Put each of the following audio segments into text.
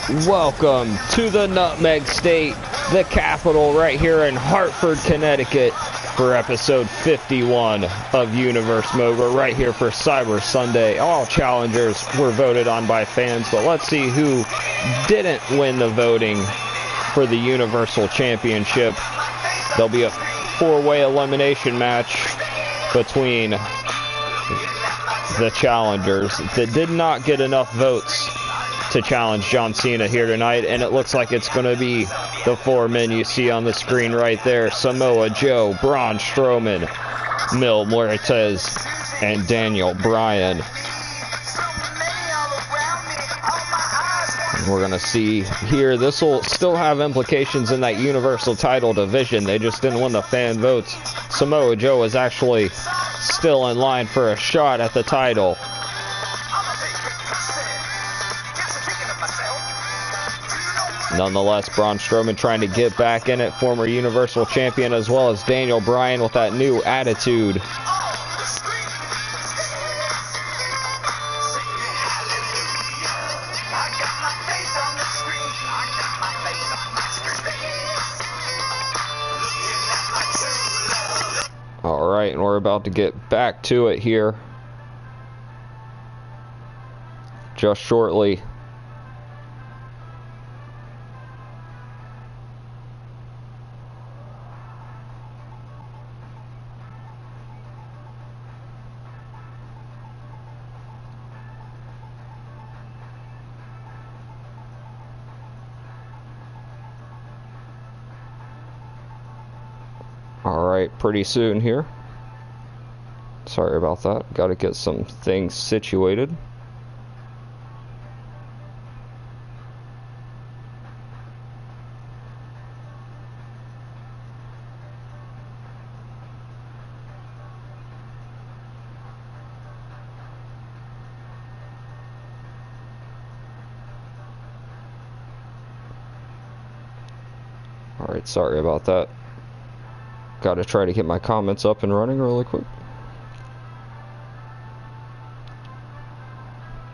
Welcome to the Nutmeg State, the capital, right here in Hartford, Connecticut, for episode 51 of Universe Mogul, right here for Cyber Sunday. All challengers were voted on by fans, but let's see who didn't win the voting for the Universal Championship. There'll be a four-way elimination match between the challengers that did not get enough votes to challenge John Cena here tonight, and it looks like it's going to be the four men you see on the screen right there: Samoa Joe, Braun Strowman, Mil Muertes, and Daniel Bryan. We're going to see here, this will still have implications in that Universal title division. They just didn't win the fan votes. Samoa Joe is actually still in line for a shot at the title. Nonetheless, Braun Strowman trying to get back in it, former Universal Champion, as well as Daniel Bryan with that new attitude. Alright, and we're about to get back to it here just shortly. Alright, pretty soon here. Sorry about that. Got to get some things situated. Alright, sorry about that. Got to try to get my comments up and running really quick.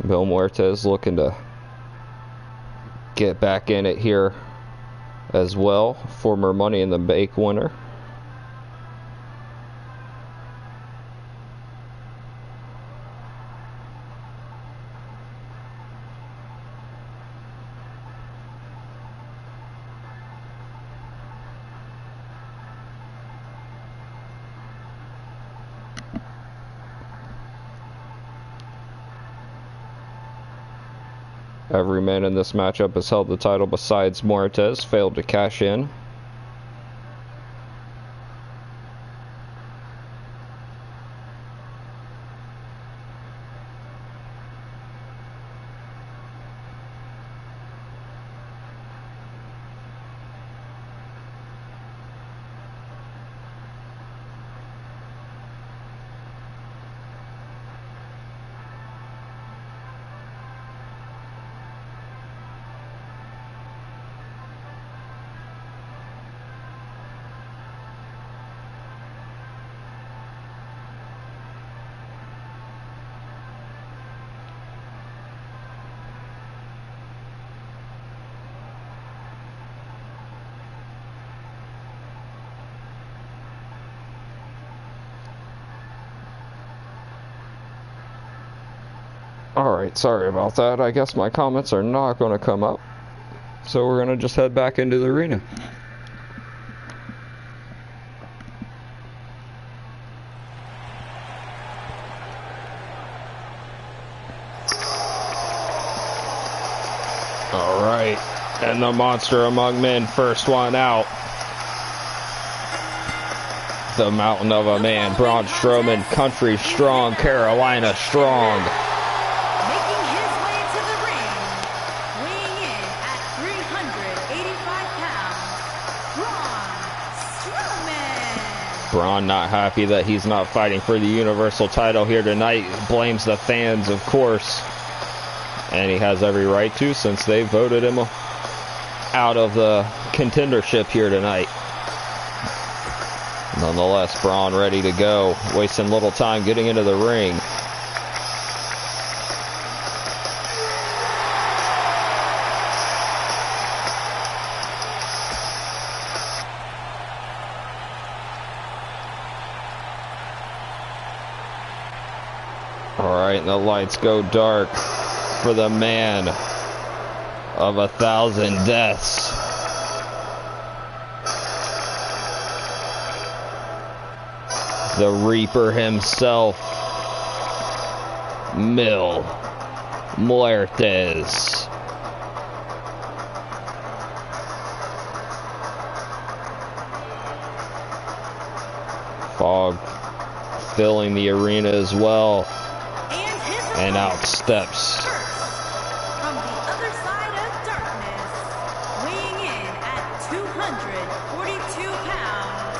Mil Muertes looking to get back in it here as well. Former Money in the Bank winner. Every man in this matchup has held the title besides Muertes, failed to cash in. Alright, sorry about that. I guess my comments are not going to come up. So we're going to just head back into the arena. Alright, and the monster among men, first one out. The mountain of a man, Braun Strowman, country strong, Carolina strong. Braun not happy that he's not fighting for the Universal title here tonight. Blames the fans, of course. And he has every right to, since they voted him out of the contendership here tonight. Nonetheless, Braun ready to go. Wasting little time getting into the ring. the lights go dark for the man of 1,000 deaths. The Reaper himself, Mil Muertes. Fog filling the arena as well. And out steps from the other side of darkness, weighing in at 242 pounds,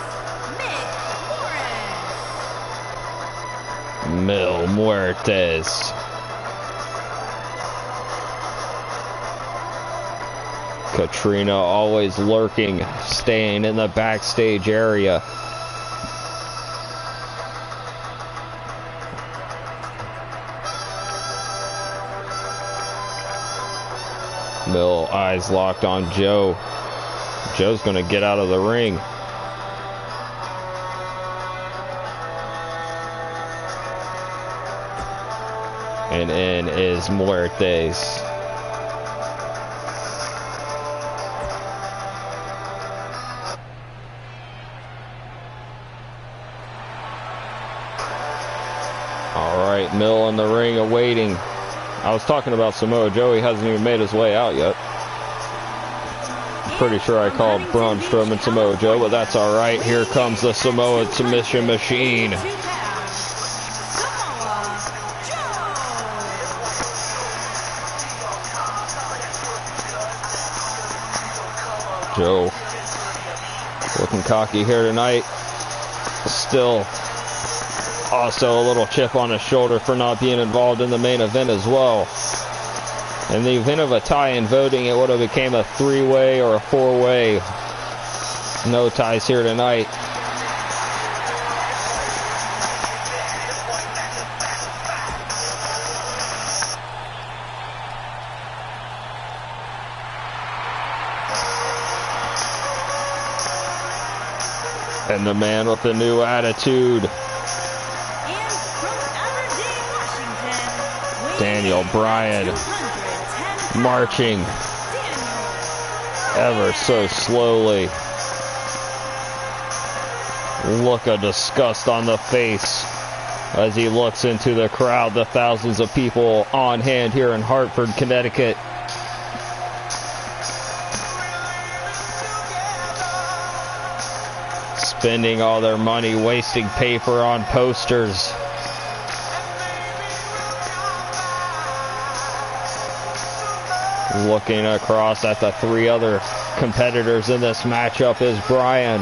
Mil Muertes. Katrina always lurking, staying in the backstage area. Mil eyes locked on Joe. Joe's gonna get out of the ring. And in is Muertes. Alright, Mil in the ring awaiting. I was talking about Samoa Joe. He hasn't even made his way out yet. I'm pretty sure I called Braun Strowman Samoa Joe, but that's alright. Here comes the Samoa submission machine. Joe looking cocky here tonight. Still also a little chip on his shoulder for not being involved in the main event as well. In the event of a tie in voting, it would have became a 3-way or a 4-way. No ties here tonight. And the man with the new attitude, Daniel Bryan, marching ever so slowly. Look of disgust on the face as he looks into the crowd, the thousands of people on hand here in Hartford, Connecticut. Spending all their money, wasting paper on posters. Looking across at the 3 other competitors in this matchup is Bryan.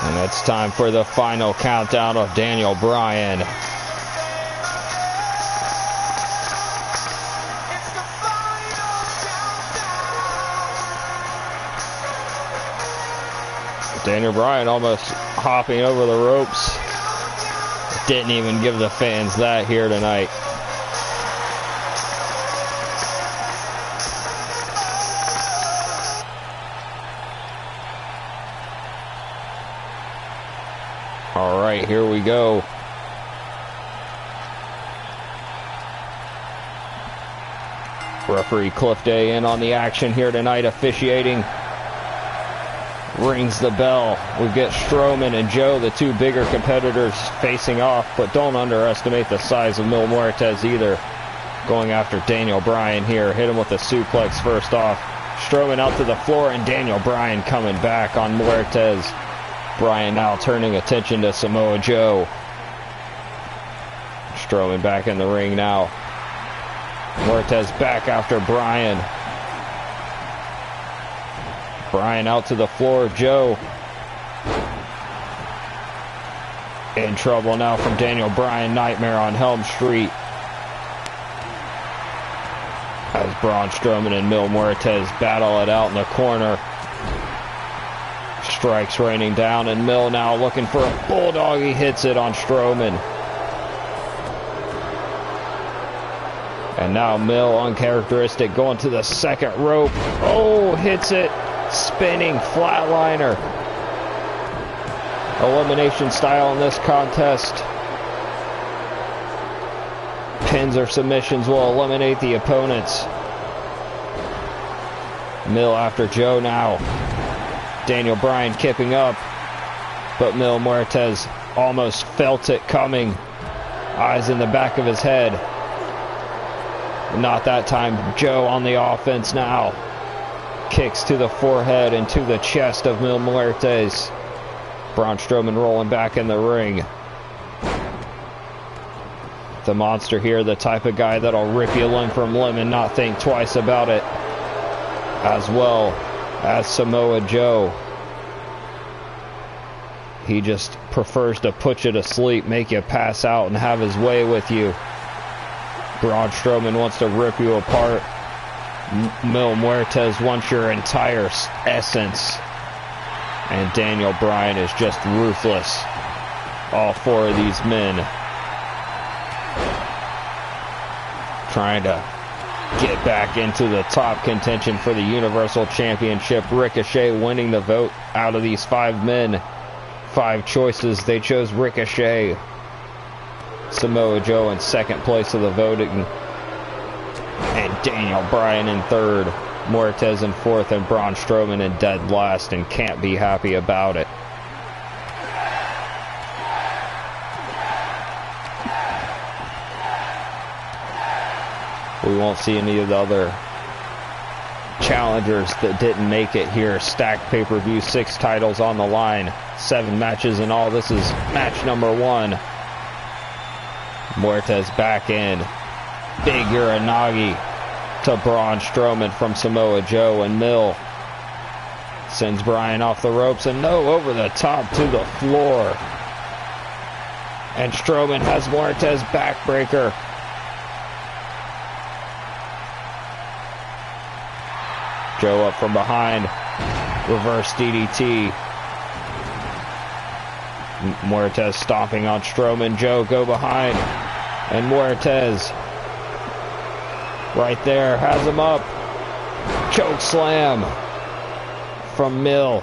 And it's time for the final countdown of Daniel Bryan. Daniel Bryan almost hopping over the ropes. Didn't even give the fans that here tonight. All right, here we go. Referee Cliff Day in on the action here tonight, officiating. Rings the bell. We get Strowman and Joe, the 2 bigger competitors, facing off, but don't underestimate the size of Mil Muertes either. Going after Daniel Bryan here. Hit him with a suplex first off. Strowman out to the floor, and Daniel Bryan coming back on Muertes. Bryan now turning attention to Samoa Joe. Strowman back in the ring now. Muertes back after Bryan. Bryan out to the floor. Joe in trouble now from Daniel Bryan. Nightmare on Helm Street. As Braun Strowman and Mil Muertes battle it out in the corner. Strikes raining down, and Mil now looking for a bulldog. He hits it on Strowman. And now Mil, uncharacteristic, going to the second rope. Oh, hits it. Spinning flatliner. elimination style in this contest. Pins or submissions will eliminate the opponents. Mil after Joe now. Daniel Bryan kipping up, but Mil Muertes almost felt it coming. Eyes in the back of his head. Not that time. Joe on the offense now. Kicks to the forehead and to the chest of Mil Muertes. Braun Strowman rolling back in the ring. The monster here, the type of guy that'll rip you limb from limb and not think twice about it. As well as Samoa Joe. He just prefers to put you to sleep, make you pass out, and have his way with you. Braun Strowman wants to rip you apart. Mil Muertes wants your entire essence. And Daniel Bryan is just ruthless. All four of these men trying to get back into the top contention for the Universal Championship. Ricochet winning the vote out of these 5 men. 5 choices. They chose Ricochet. Samoa Joe in second place of the voting. And Daniel Bryan in third. Muertes in fourth, and Braun Strowman in dead last, and can't be happy about it. We won't see any of the other challengers that didn't make it here. Stacked pay-per-view, 6 titles on the line, 7 matches in all. This is match number 1. Muertes back in. Big Uranagi to Braun Strowman from Samoa Joe, and Mil sends Bryan off the ropes, and no, over the top to the floor. And Strowman has Muertes backbreaker. Joe up from behind, reverse DDT. Muertes stomping on Strowman. Joe go behind, and Muertes right there has him up. Choke slam from Mil.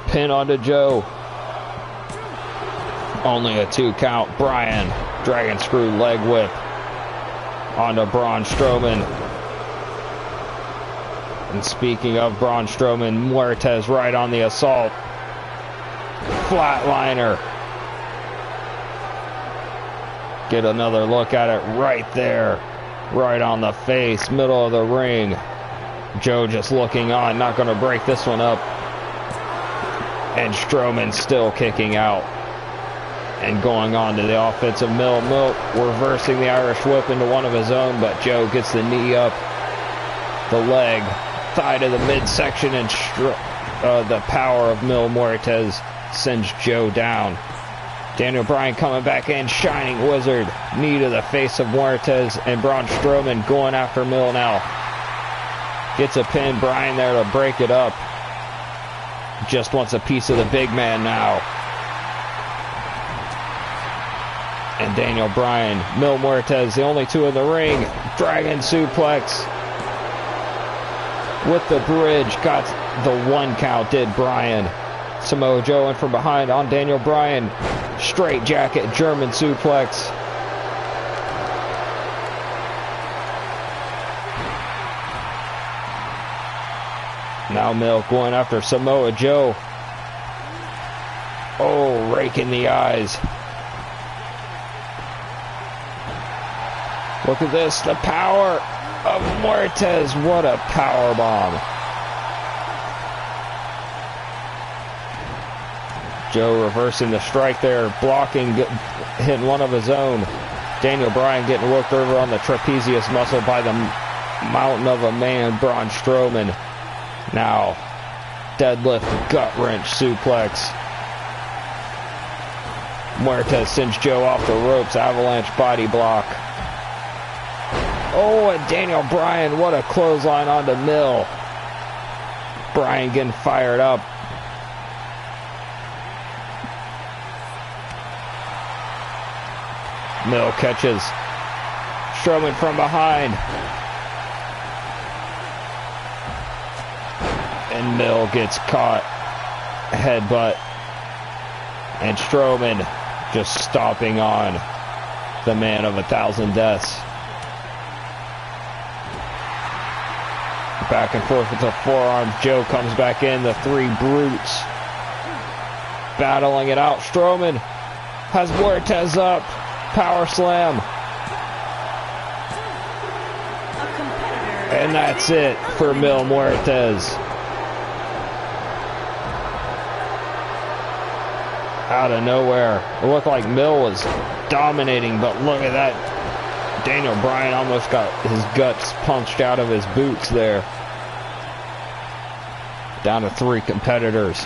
Pin onto Joe. Only a 2 count. Bryan dragon screw leg whip onto Braun Strowman. And speaking of Braun Strowman, Muertes right on the assault. Flatliner. Get another look at it right there. Right on the face, middle of the ring. Joe just looking on, not going to break this one up. And Strowman still kicking out. And going on to the offensive. Mil reversing the Irish whip into one of his own, but Joe gets the knee up. The leg, thigh to the midsection, and the power of Mil Muertes sends Joe down. Daniel Bryan coming back in, Shining Wizard, knee to the face of Muertes, and Braun Strowman going after Mil now. Gets a pin, Bryan there to break it up. Just wants a piece of the big man now. And Daniel Bryan, Mil Muertes, the only 2 in the ring. Dragon suplex with the bridge, got the 1 count, did Bryan. Samoa Joe in from behind on Daniel Bryan. Straight jacket, German suplex. Now Mil going after Samoa Joe. Oh, raking the eyes. Look at this, the power of Muertes. What a power bomb. Joe reversing the strike there, blocking, hitting one of his own. Daniel Bryan getting worked over on the trapezius muscle by the mountain of a man, Braun Strowman. Now, deadlift, gut wrench, suplex. Muertes sends Joe off the ropes, avalanche body block. Oh, and Daniel Bryan, what a clothesline onto Mil. Bryan getting fired up. Mil catches Strowman from behind. And Mil gets caught. Headbutt. And Strowman just stomping on the man of 1,000 deaths. Back and forth with the forearms. Joe comes back in. The three brutes battling it out. Strowman has Muertes up. Power slam. And that's it for Mil Muertes. Out of nowhere. It looked like Mil was dominating, but look at that. Daniel Bryan almost got his guts punched out of his boots there. Down to 3 competitors.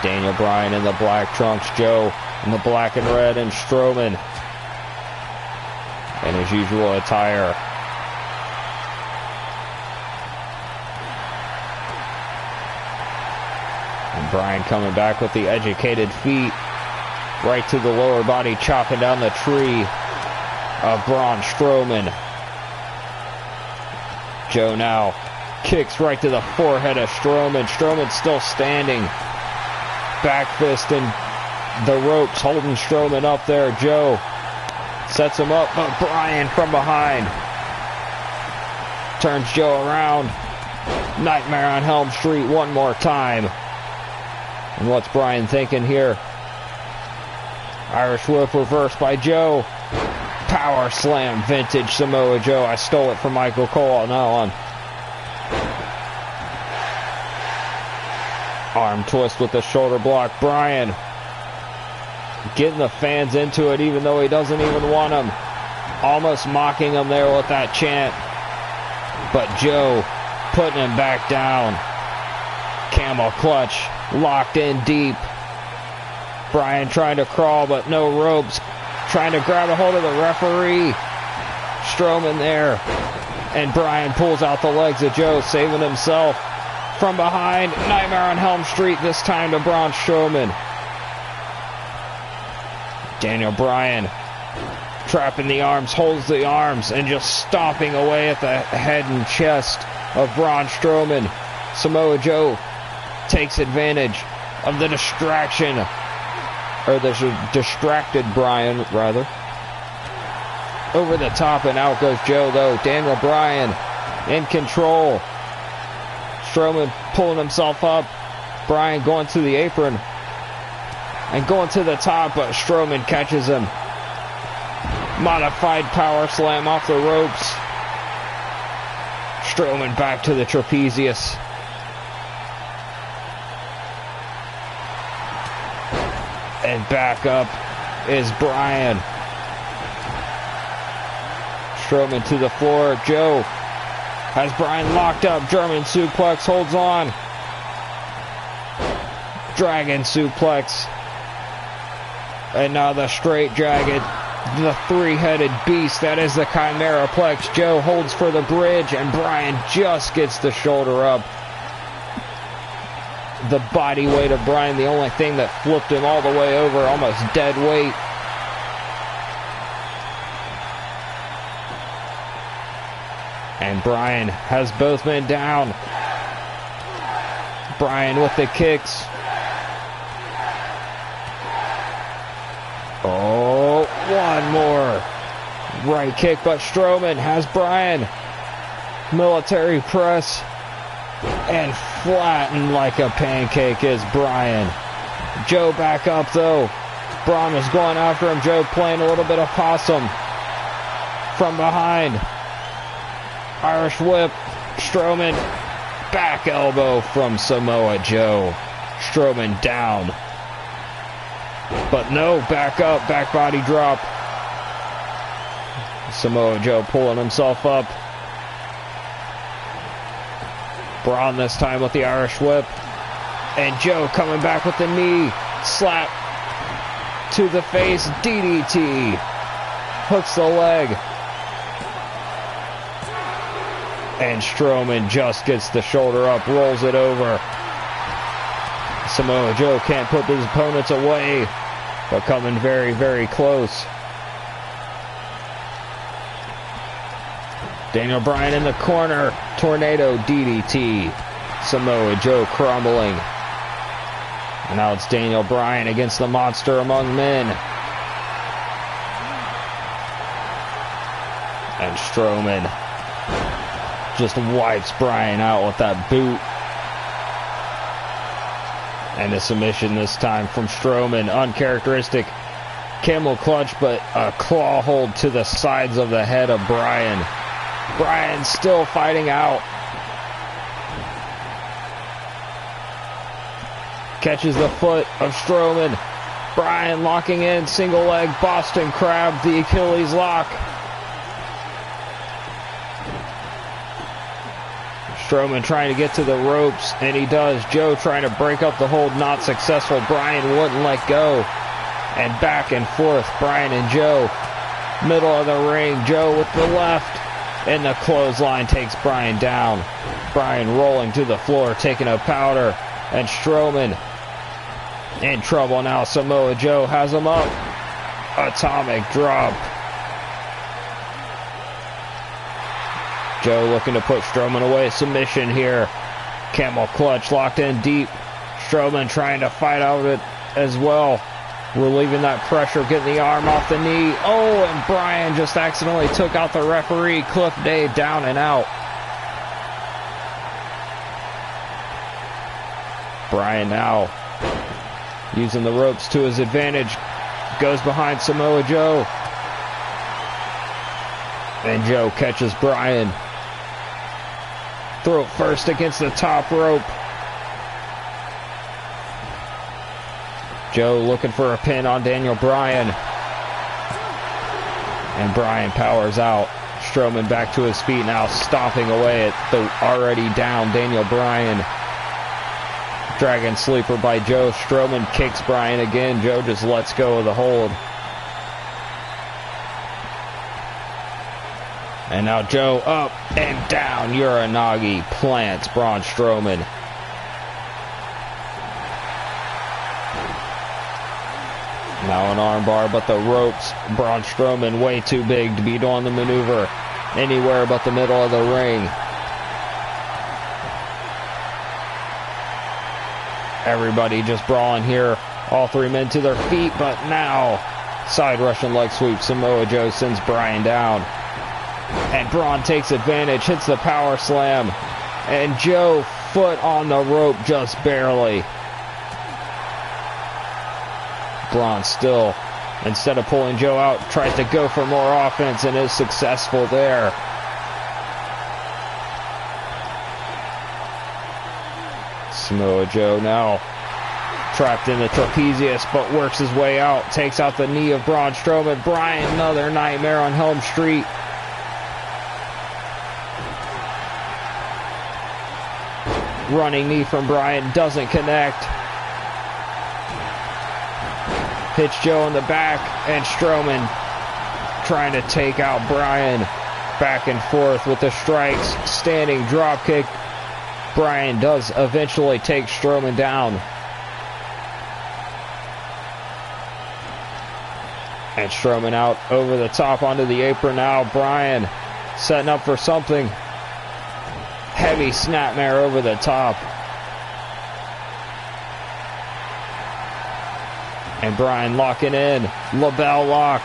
Daniel Bryan in the black trunks, Joe in the black and red, and Strowman in his usual attire. And Bryan coming back with the educated feet. Right to the lower body, chopping down the tree of Braun Strowman. Joe now kicks right to the forehead of Strowman. Strowman still standing. Back fist in the ropes, holding Strowman up there. Joe sets him up, but Bryan from behind turns Joe around. Nightmare on Elm Street one more time. And what's Bryan thinking here? Irish whip reversed by Joe. Power slam, vintage Samoa Joe. I stole it from Michael Cole on that one. Arm twist with the shoulder block. Bryan getting the fans into it even though he doesn't even want them. Almost mocking them there with that chant. But Joe putting him back down. Camel clutch locked in deep. Bryan trying to crawl, but no ropes. Trying to grab a hold of the referee. Strowman there. And Bryan pulls out the legs of Joe, saving himself from behind. Nightmare on Elm Street, this time to Braun Strowman. Daniel Bryan trapping the arms, holds the arms, and just stomping away at the head and chest of Braun Strowman. Samoa Joe takes advantage of the distraction. Or the distracted Bryan, rather. Over the top, and out goes Joe, though. Daniel Bryan in control. Strowman pulling himself up. Bryan going to the apron. And going to the top, but Strowman catches him. Modified power slam off the ropes. Strowman back to the trapezius. And back up is Bryan. Strowman to the floor. Joe has Bryan locked up. German suplex, holds on. Dragon suplex. And now the straight dragon. The three-headed beast. That is the Chimera Plex. Joe holds for the bridge, and Bryan just gets the shoulder up. The body weight of Bryan, the only thing that flipped him all the way over, almost dead weight. And Bryan has both men down. Bryan with the kicks. Oh, one more. Right kick, but Strowman has Bryan. Military press. And flattened like a pancake is Bryan. Joe back up though. Braun is going after him. Joe playing a little bit of possum from behind. Irish whip. Strowman. Back elbow from Samoa Joe. Strowman down. But no, back up. Back body drop. Samoa Joe pulling himself up. Braun this time with the Irish whip. And Joe coming back with the knee. Slap to the face. DDT. Hooks the leg. And Strowman just gets the shoulder up. Rolls it over. Samoa Joe can't put his opponents away. But coming very, very close. Daniel Bryan in the corner. Tornado DDT. Samoa Joe crumbling. And now it's Daniel Bryan against the monster among men. And Strowman just wipes Bryan out with that boot. And a submission this time from Strowman. Uncharacteristic camel clutch, but a claw hold to the sides of the head of Bryan. Bryan still fighting out. Catches the foot of Strowman. Bryan locking in, single leg Boston Crab, the Achilles lock. Strowman trying to get to the ropes, and he does. Joe trying to break up the hold, not successful. Bryan wouldn't let go. And back and forth, Bryan and Joe. Middle of the ring, Joe with the left. And the clothesline takes Bryan down. Bryan rolling to the floor, taking a powder. And Strowman in trouble now. Samoa Joe has him up. Atomic drop. Joe looking to put Strowman away. Submission here. Camel clutch locked in deep. Strowman trying to fight out of it as well. Relieving that pressure, getting the arm off the knee. Oh, and Bryan just accidentally took out the referee. Cliff Day down and out. Bryan now using the ropes to his advantage. Goes behind Samoa Joe. And Joe catches Bryan. Throat first against the top rope. Joe looking for a pin on Daniel Bryan. And Bryan powers out. Strowman back to his feet now, stomping away at the already down Daniel Bryan. Dragon sleeper by Joe. Strowman kicks Bryan again. Joe just lets go of the hold. And now Joe up and down. Uranagi plants Braun Strowman. Now an armbar, but the ropes. Braun Strowman way too big to be doing the maneuver anywhere but the middle of the ring. Everybody just brawling here. All three men to their feet, but now side Russian leg sweep. Samoa Joe sends Bryan down. And Braun takes advantage, hits the power slam. And Joe foot on the rope just barely. Braun still, instead of pulling Joe out, tries to go for more offense and is successful there. Samoa Joe now trapped in the trapezius, but works his way out. Takes out the knee of Braun Strowman. Bryan, another nightmare on Helm Street. Running knee from Bryan, doesn't connect. Hits Joe in the back, and Strowman trying to take out Bryan. Back and forth with the strikes. Standing dropkick. Bryan does eventually take Strowman down. And Strowman out over the top onto the apron now. Bryan setting up for something. Heavy snapmare over the top. And Bryan locking in. LaBelle lock.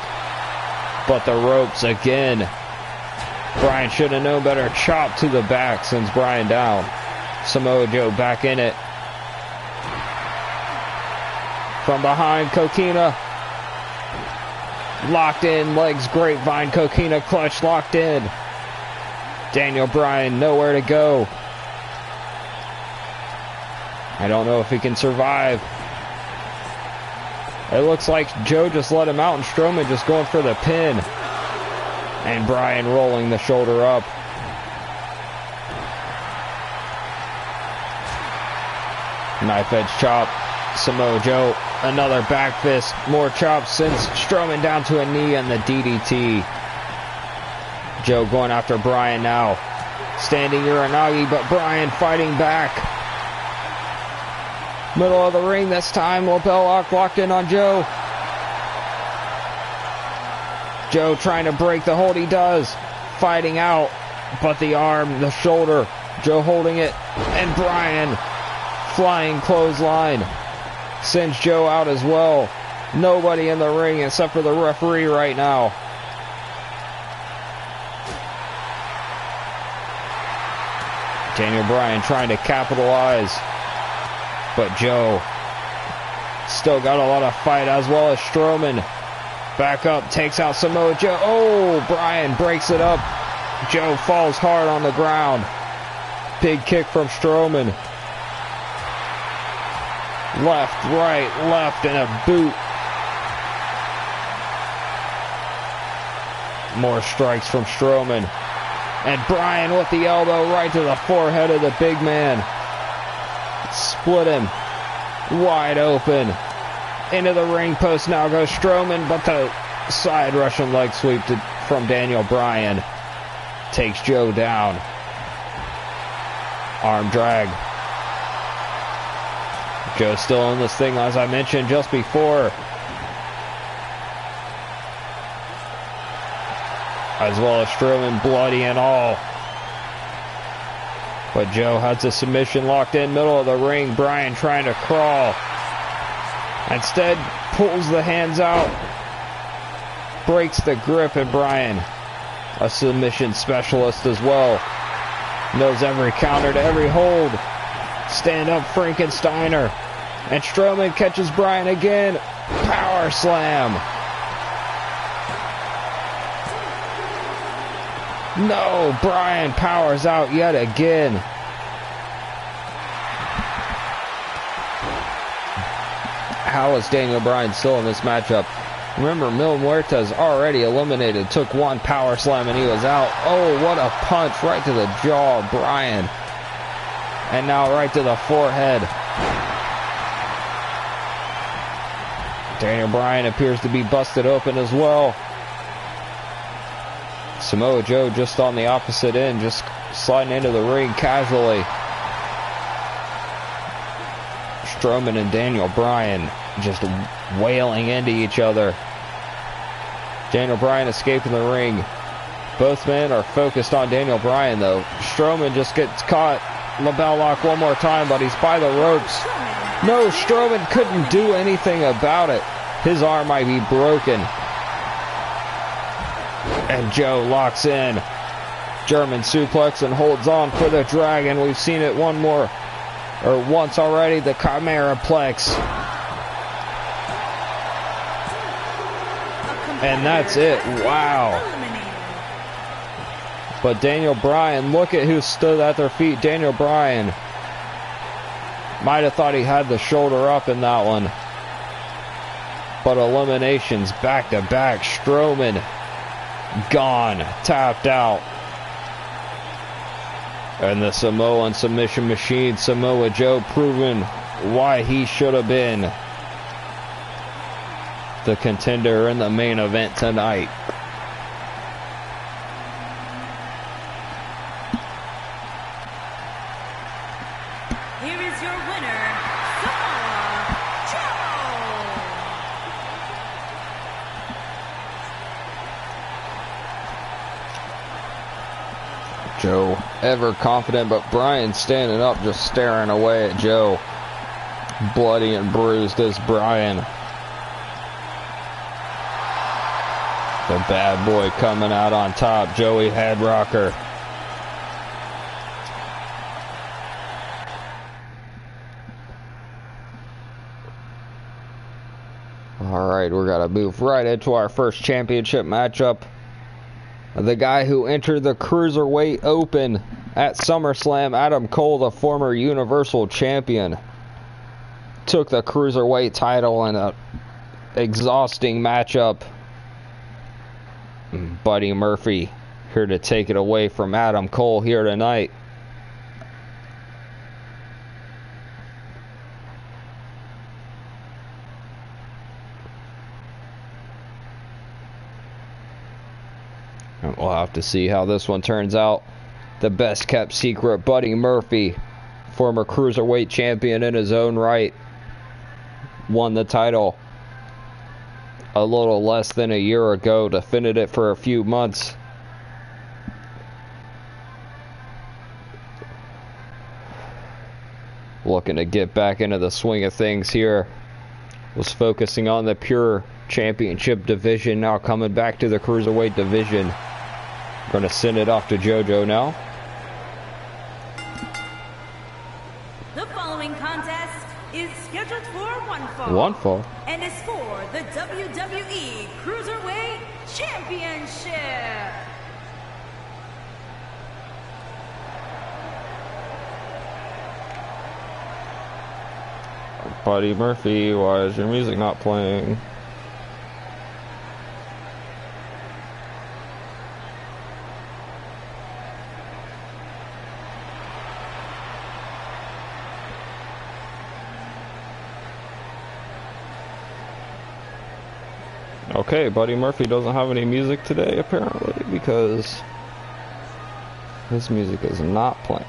But the ropes again. Bryan should have known better. Chop to the back sends Bryan down. Samoa Joe back in it. From behind, Coquina. Locked in. Legs grapevine. Coquina clutch locked in. Daniel Bryan nowhere to go. I don't know if he can survive. It looks like Joe just let him out and Strowman just going for the pin. And Bryan rolling the shoulder up. Knife edge chop. Samoa Joe, another back fist. More chops sends Strowman down to a knee on the DDT. Joe going after Bryan now. Standing Uranagi, but Bryan fighting back. Middle of the ring this time. LaBelle locked in on Joe. Joe trying to break the hold. He does. Fighting out. But the arm, the shoulder. Joe holding it. And Bryan flying clothesline. Sends Joe out as well. Nobody in the ring except for the referee right now. Daniel Bryan trying to capitalize. But Joe still got a lot of fight, as well as Strowman. Back up, takes out Samoa Joe. Oh, Bryan breaks it up. Joe falls hard on the ground. Big kick from Strowman. Left, right, left, and a boot. More strikes from Strowman. And Bryan with the elbow right to the forehead of the big man. Split him wide open. Into the ring post now goes Strowman, but the side Russian leg sweep from Daniel Bryan takes Joe down. Arm drag. Joe still in this thing, as I mentioned just before. As well as Strowman, bloody and all. But Joe has a submission locked in, middle of the ring. Bryan trying to crawl. Instead, pulls the hands out. Breaks the grip, and Bryan, a submission specialist as well, knows every counter to every hold. Stand up Frankensteiner. And Strowman catches Bryan again. Power slam. No, Bryan powers out yet again. How is Daniel Bryan still in this matchup? Remember, Mil Muertes already eliminated. Took one power slam and he was out. Oh, what a punch right to the jaw of Bryan. And now right to the forehead. Daniel Bryan appears to be busted open as well. Samoa Joe just on the opposite end, just sliding into the ring casually. Strowman and Daniel Bryan just wailing into each other. Daniel Bryan escaping the ring. Both men are focused on Daniel Bryan, though. Strowman just gets caught. Label lock one more time, but he's by the ropes. No, Strowman couldn't do anything about it. His arm might be broken. And Joe locks in. German suplex and holds on for the dragon. We've seen it once already. The Chimera Plex. And that's it. Wow. But Daniel Bryan, look at who stood at their feet. Daniel Bryan might have thought he had the shoulder up in that one. But eliminations back to back. Strowman gone, tapped out. And the Samoan submission machine, Samoa Joe, proven why he should have been the contender in the main event tonight. Here is your winner, Samoa Joe. Joe ever confident, but Bryan standing up, just staring away at Joe. Bloody and bruised as Bryan. The bad boy coming out on top, Joey Head Rocker. Alright, we're gonna move right into our first championship matchup. The guy who entered the Cruiserweight Open at SummerSlam, Adam Cole, the former Universal Champion, took the Cruiserweight title in an exhausting matchup. Buddy Murphy here to take it away from Adam Cole here tonight. And we'll have to see how this one turns out. The best kept secret, Buddy Murphy, former Cruiserweight champion in his own right, won the title a little less than a year ago, defended it for a few months. Looking to get back into the swing of things here was focusing on the pure championship division. Now coming back to the cruiserweight division. Going to send it off to JoJo now. The following contest is scheduled for one fall. One fall. And is for the WWE Cruiserweight Championship. Buddy Murphy, why is your music not playing? Okay, Buddy Murphy doesn't have any music today, apparently, because his music is not playing.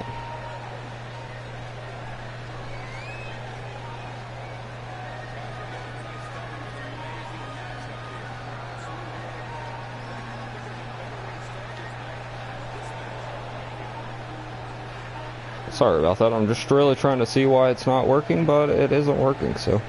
Sorry about that, I'm just really trying to see why it's not working, but it isn't working, so...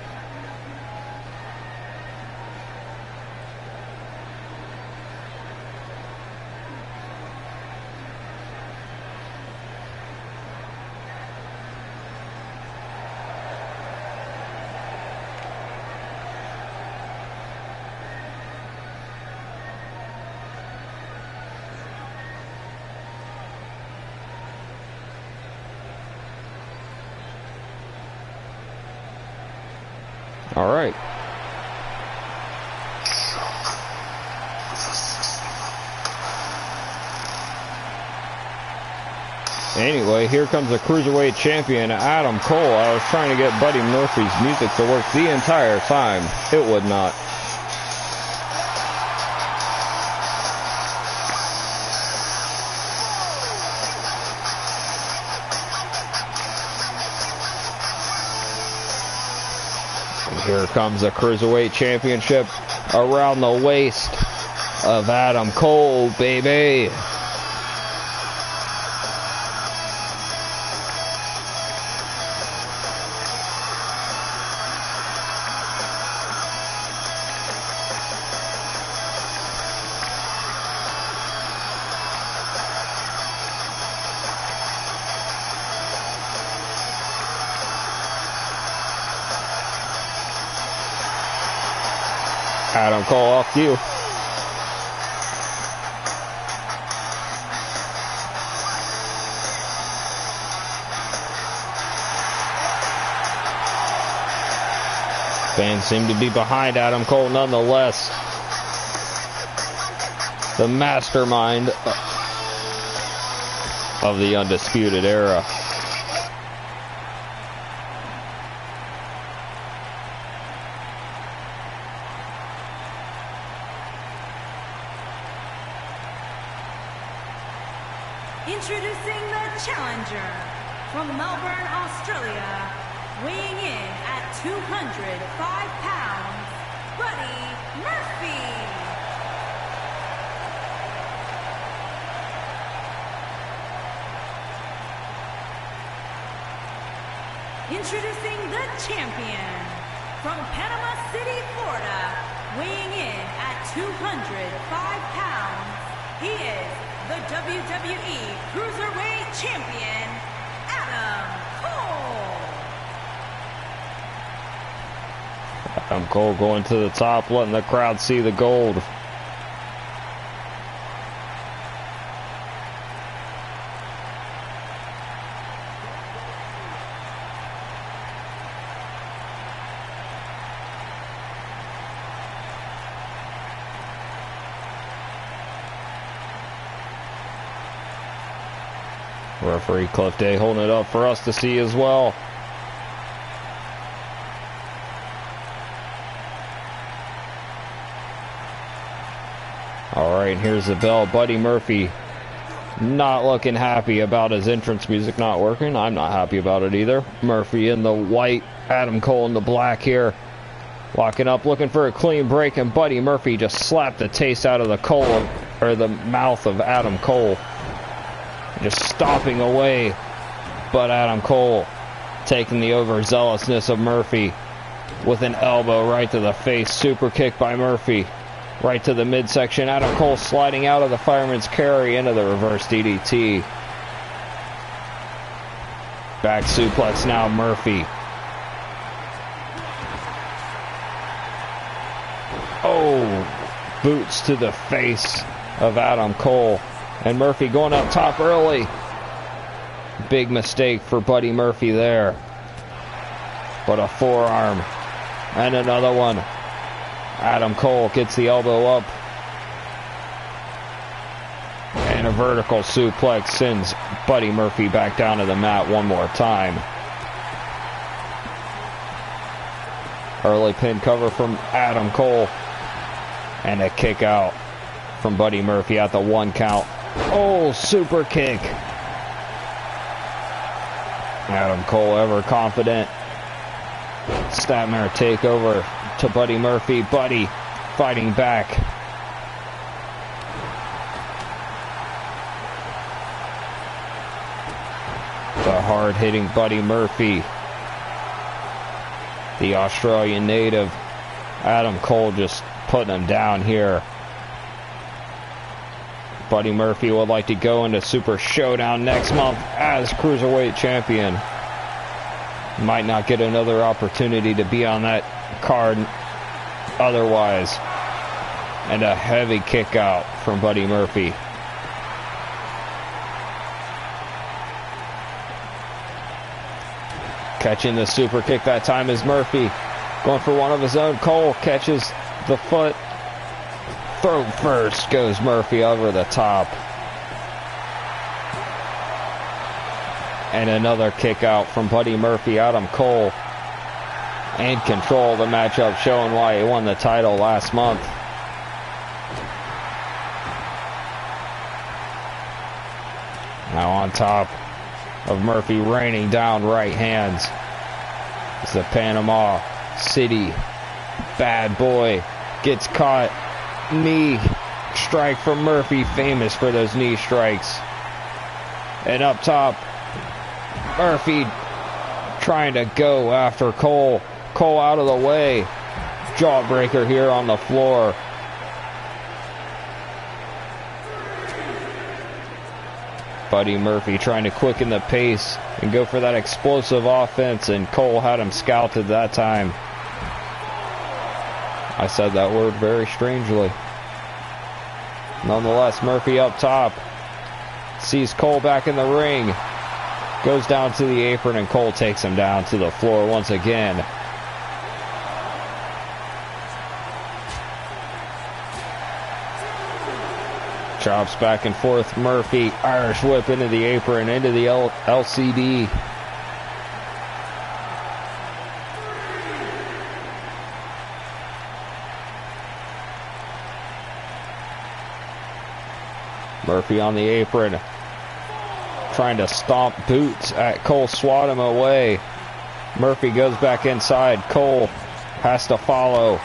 All right. Anyway, here comes the Cruiserweight Champion, Adam Cole. I was trying to get Buddy Murphy's music to work the entire time. It would not. Here comes the Cruiserweight Championship around the waist of Adam Cole, baby. Adam Cole off you. Fans seem to be behind Adam Cole nonetheless. The mastermind of the Undisputed Era. Introducing the challenger from Melbourne, Australia, weighing in at 205 pounds, Buddy Murphy. Introducing the champion from Panama City, Florida, weighing in at 205 pounds, he is the WWE Cruiserweight Champion, Adam Cole. Adam Cole going to the top, letting the crowd see the gold. Referee Cliff Day holding it up for us to see as well. Alright, here's the bell. Buddy Murphy not looking happy about his entrance music not working. I'm not happy about it either. Murphy in the white, Adam Cole in the black here. Locking up, looking for a clean break, and Buddy Murphy just slapped the taste out of the mouth of Adam Cole. Just stomping away, but Adam Cole taking the overzealousness of Murphy with an elbow right to the face. Super kick by Murphy. Right to the midsection. Adam Cole sliding out of the fireman's carry into the reverse DDT. Back suplex now, Murphy. Oh, boots to the face of Adam Cole. And Murphy going up top early. Big mistake for Buddy Murphy there. But a forearm. And another one. Adam Cole gets the elbow up. And a vertical suplex sends Buddy Murphy back down to the mat one more time. Early pin cover from Adam Cole. And a kick out from Buddy Murphy at the 1 count. Oh, super kick. Adam Cole ever confident. Snapmare takeover to Buddy Murphy. Buddy fighting back. The hard-hitting Buddy Murphy. The Australian native. Adam Cole just putting him down here. Buddy Murphy would like to go into Super Showdown next month as Cruiserweight Champion. Might not get another opportunity to be on that card otherwise. And a heavy kick out from Buddy Murphy. Catching the super kick that time is Murphy. Going for one of his own. Cole catches the foot. Throat first goes Murphy over the top. And another kick out from Buddy Murphy. Adam Cole in control of the matchup, showing why he won the title last month. Now on top of Murphy, raining down right hands. It's the Panama City bad boy. Gets caught. Knee strike from Murphy, famous for those knee strikes. And up top, Murphy trying to go after Cole. Cole out of the way. Jawbreaker here on the floor. Buddy Murphy trying to quicken the pace and go for that explosive offense, and Cole had him scouted that time. I said that word very strangely. Nonetheless, Murphy up top. Sees Cole back in the ring. Goes down to the apron, and Cole takes him down to the floor once again. Chops back and forth. Murphy, Irish whip into the apron, into the LCD. Murphy on the apron, trying to stomp boots at Cole, swat him away. Murphy goes back inside. Cole has to follow.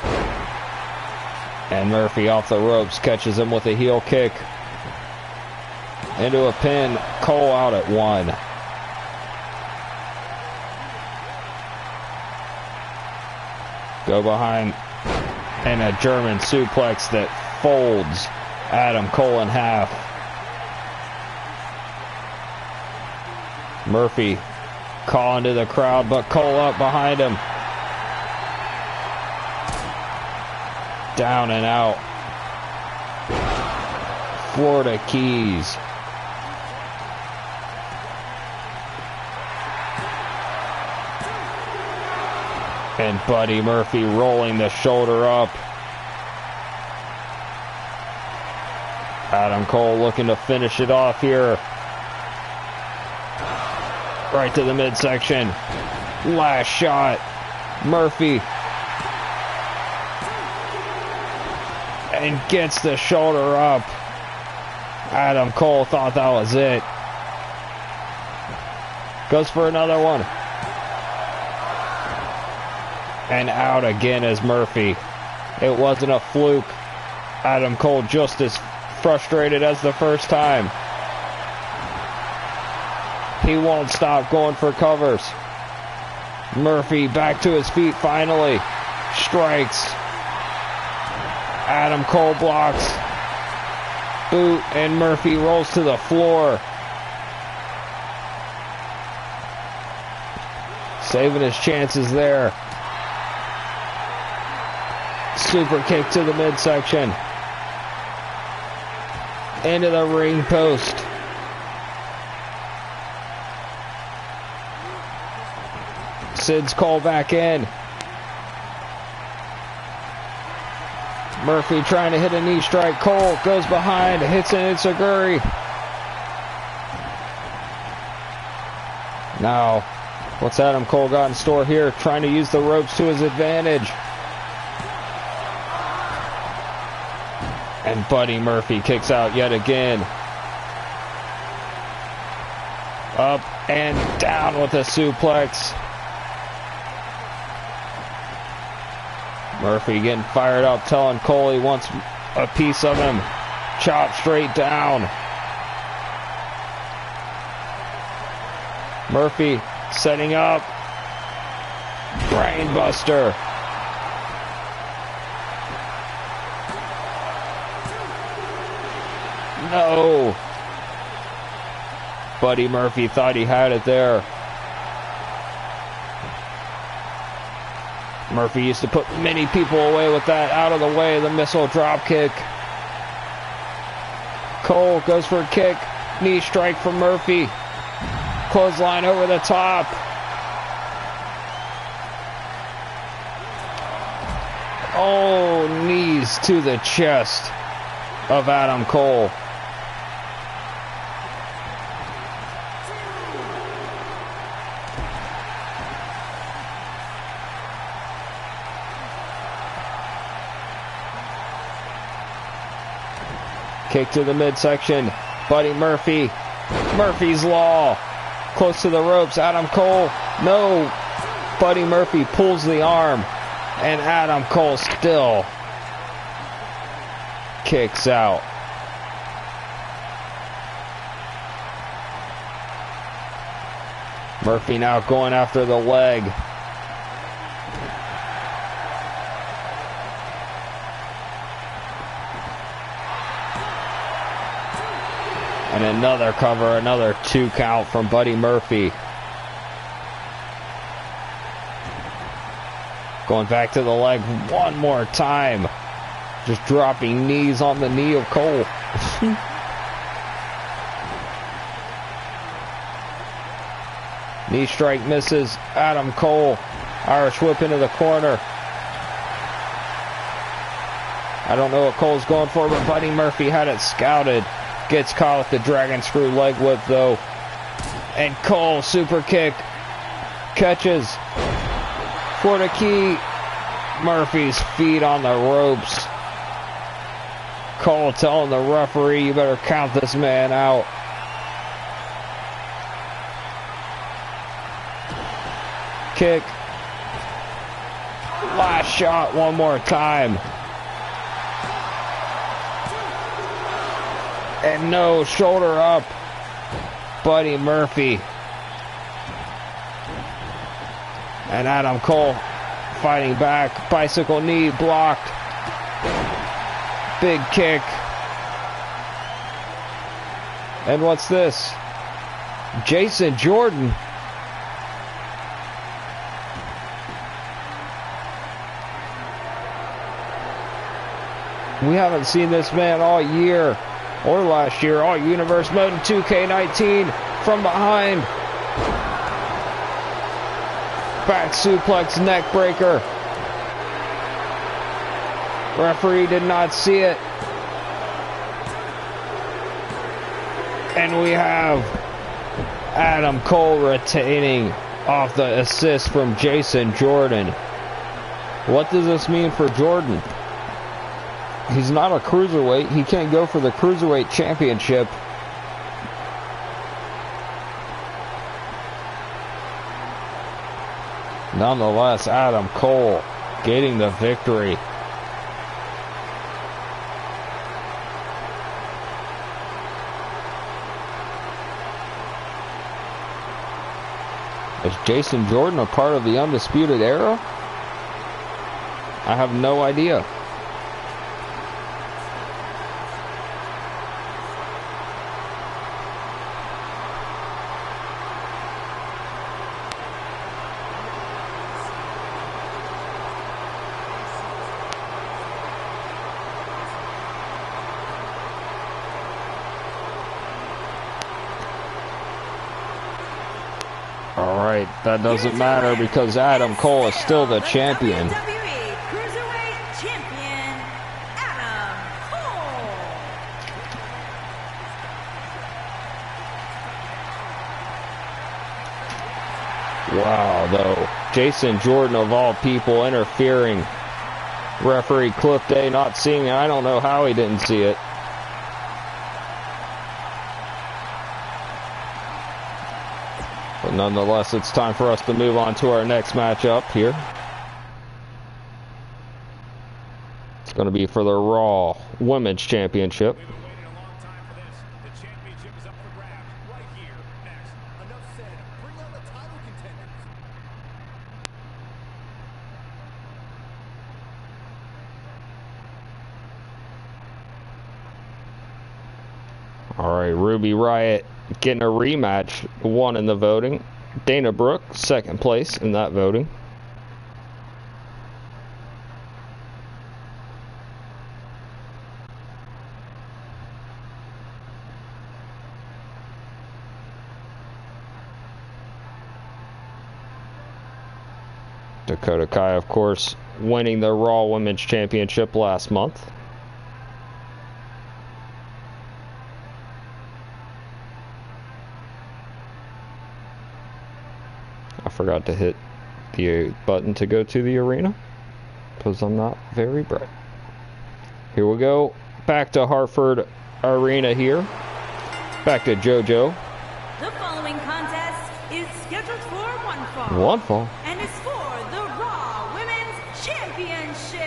And Murphy off the ropes, catches him with a heel kick. Into a pin. Cole out at 1. Go behind. And a German suplex that folds Adam Cole in half. Murphy calling to the crowd, but Cole up behind him. Down and out. Florida Keys. And Buddy Murphy rolling the shoulder up. Adam Cole looking to finish it off here. Right to the midsection. Last shot. Murphy. And gets the shoulder up. Adam Cole thought that was it. Goes for another one. And out again is Murphy. It wasn't a fluke. Adam Cole just as frustrated as the first time. He won't stop going for covers. Murphy back to his feet finally. Strikes. Adam Cole blocks. Boot, and Murphy rolls to the floor. Saving his chances there. Super kick to the midsection. Into the ring post. Sid's called back in. Murphy trying to hit a knee strike. Cole goes behind, hits an enziguri. Now, what's Adam Cole got in store here? Trying to use the ropes to his advantage. And Buddy Murphy kicks out yet again. Up and down with a suplex. Murphy getting fired up, telling Cole he wants a piece of him. Chop straight down. Murphy setting up. Brainbuster. No. Buddy Murphy thought he had it there. Murphy used to put many people away with that. Out of the way, the missile drop kick. Cole goes for a kick. Knee strike from Murphy. Clothesline over the top. Oh, knees to the chest of Adam Cole. Kick to the midsection. Buddy Murphy. Murphy's Law. Close to the ropes. Adam Cole. No. Buddy Murphy pulls the arm. And Adam Cole still kicks out. Murphy now going after the leg. And another cover, another 2 count from Buddy Murphy. Going back to the leg one more time. Just dropping knees on the knee of Cole. Knee strike misses. Adam Cole. Irish whip into the corner. I don't know what Cole's going for, but Buddy Murphy had it scouted. Gets caught with the dragon screw leg whip though. And Cole super kick. Catches. For the key. Murphy's feet on the ropes. Cole telling the referee, you better count this man out. Kick. Last shot one more time. And no, shoulder up. Buddy Murphy. And Adam Cole fighting back. Bicycle knee blocked. Big kick. And what's this? Jason Jordan. We haven't seen this man all year. Or last year, all Universe Mode in 2K19 from behind. Back suplex, neck breaker. Referee did not see it. And we have Adam Cole retaining off the assist from Jason Jordan. What does this mean for Jordan? He's not a cruiserweight. He can't go for the cruiserweight championship. Nonetheless, Adam Cole getting the victory. Is Jason Jordan a part of the Undisputed Era? I have no idea. Alright, that doesn't matter because Adam Cole is still the champion. WWE Cruiserweight Champion, Adam Cole. Wow, though. Jason Jordan, of all people, interfering. Referee Cliff Day not seeing it. I don't know how he didn't see it. But nonetheless, it's time for us to move on to our next matchup here. It's going to be for the Raw Women's Championship. We've been waiting a long time for this. The championship is up for grabs right here, next. Enough said. Bring on the title contenders. All right, Ruby Riott getting a rematch, won in the voting. Dana Brooke, second place in that voting. Dakota Kai, of course, winning the Raw Women's Championship last month. I forgot to hit the button to go to the arena because I'm not very bright. Here we go. Back to Hartford Arena here. Back to JoJo. The following contest is scheduled for one fall. One fall. And is for the Raw Women's Championship.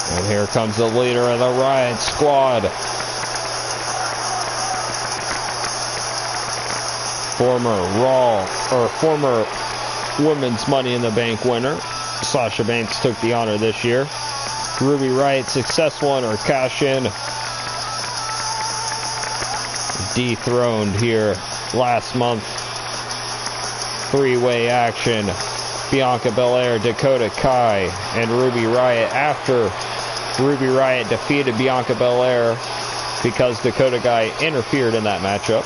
And here comes the leader of the Riot Squad. Former Women's Money in the Bank winner, Sasha Banks took the honor this year. Ruby Riott successful in her cash-in. Dethroned here last month. Three-way action. Bianca Belair, Dakota Kai, and Ruby Riott after Ruby Riott defeated Bianca Belair because Dakota Kai interfered in that matchup.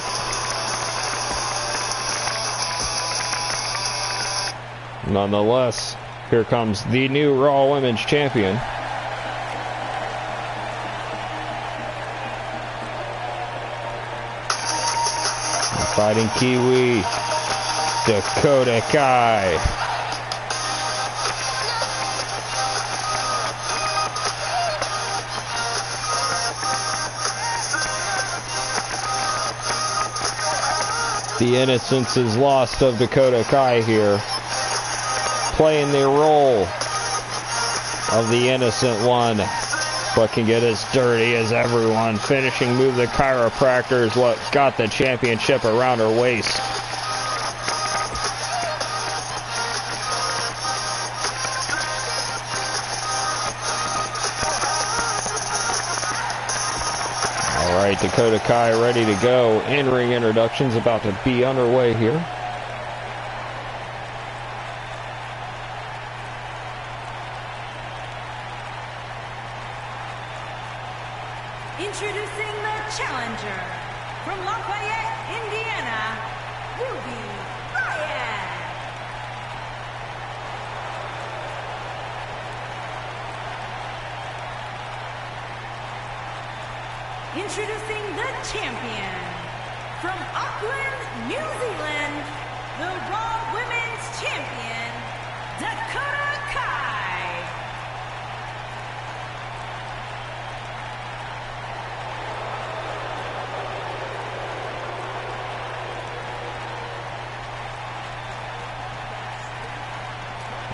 Nonetheless, here comes the new Raw Women's Champion. Fighting Kiwi, Dakota Kai. The innocence is lost of Dakota Kai here. Playing the role of the innocent one, but can get as dirty as everyone. Finishing move, the chiropractor, is what got the championship around her waist. Alright, Dakota Kai ready to go. In-ring introductions about to be underway here. Introducing the challenger from Lafayette, Indiana, Ruby Riott. Introducing the champion from Auckland, New Zealand, the Raw Women's Champion, Dakota Kai.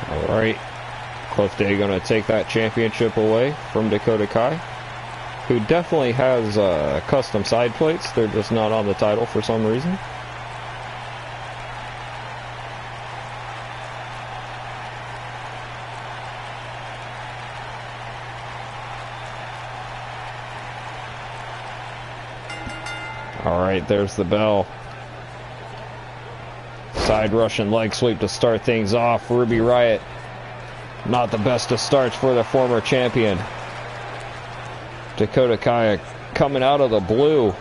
Alright, Cliff Day gonna take that championship away from Dakota Kai. who definitely has custom side plates. They're just not on the title for some reason. Alright, there's the bell. Side Russian leg sweep to start things off. Ruby Riott, not the best of starts for the former champion. Dakota Kai coming out of the blue,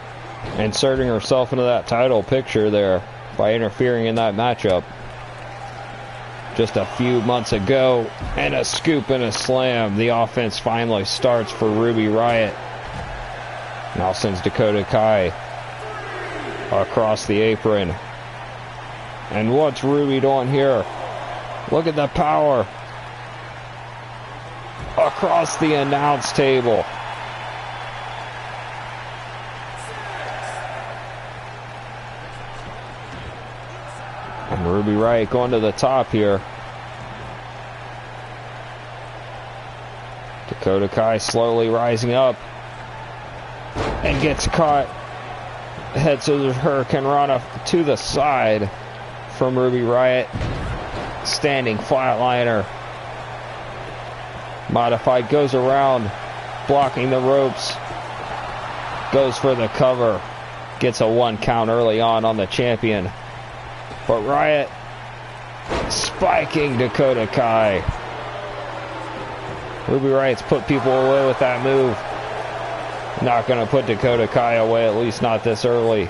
inserting herself into that title picture there by interfering in that matchup just a few months ago. And a scoop and a slam. The offense finally starts for Ruby Riott. Now sends Dakota Kai across the apron. And what's Ruby doing here? Look at the power across the announce table. And Ruby Riott going to the top here. Dakota Kai slowly rising up and gets caught. Heads to the Hurricane Rana to the side from Ruby Riott. Standing flatliner. Modified goes around, blocking the ropes. Goes for the cover. Gets a 1 count early on the champion. But Riott spiking Dakota Kai. Ruby Riott's put people away with that move. Not going to put Dakota Kai away, at least not this early.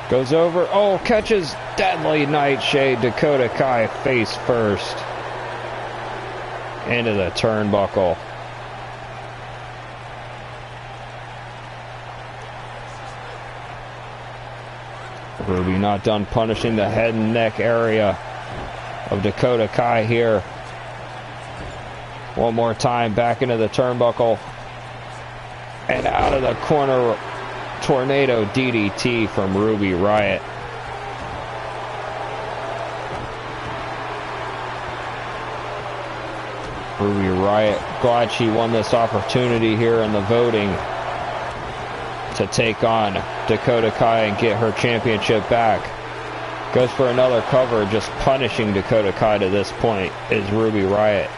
Goes over. Oh, catches deadly Nightshade. Dakota Kai face first into the turnbuckle. Ruby not done punishing the head and neck area of Dakota Kai here. One more time, back into the turnbuckle. And out of the corner, tornado DDT from Ruby Riott. Ruby Riott, glad she won this opportunity here in the voting to take on Dakota Kai and get her championship back. Goes for another cover, just punishing Dakota Kai to this point is Ruby Riott.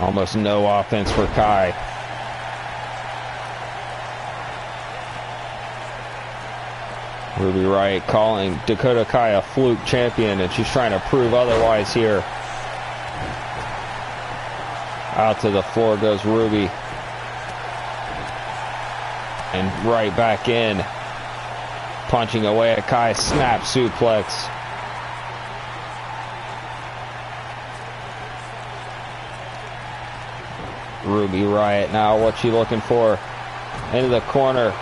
Almost no offense for Kai. Ruby Riott calling Dakota Kai a fluke champion, and she's trying to prove otherwise here. Out to the floor goes Ruby. And right back in. Punching away at Kai. Snap suplex. Ruby Riott now. What's she looking for? Into the corner.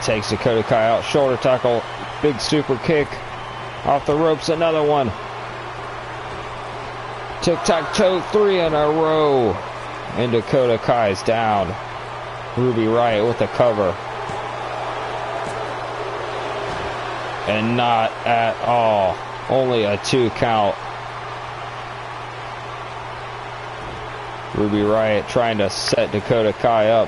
Takes Dakota Kai out. Shoulder tackle. Big super kick. Off the ropes. Another one. Tic-tac-toe, 3 in a row. And Dakota Kai's down. Ruby Riott with the cover. And not at all. Only a 2 count. Ruby Riott trying to set Dakota Kai up.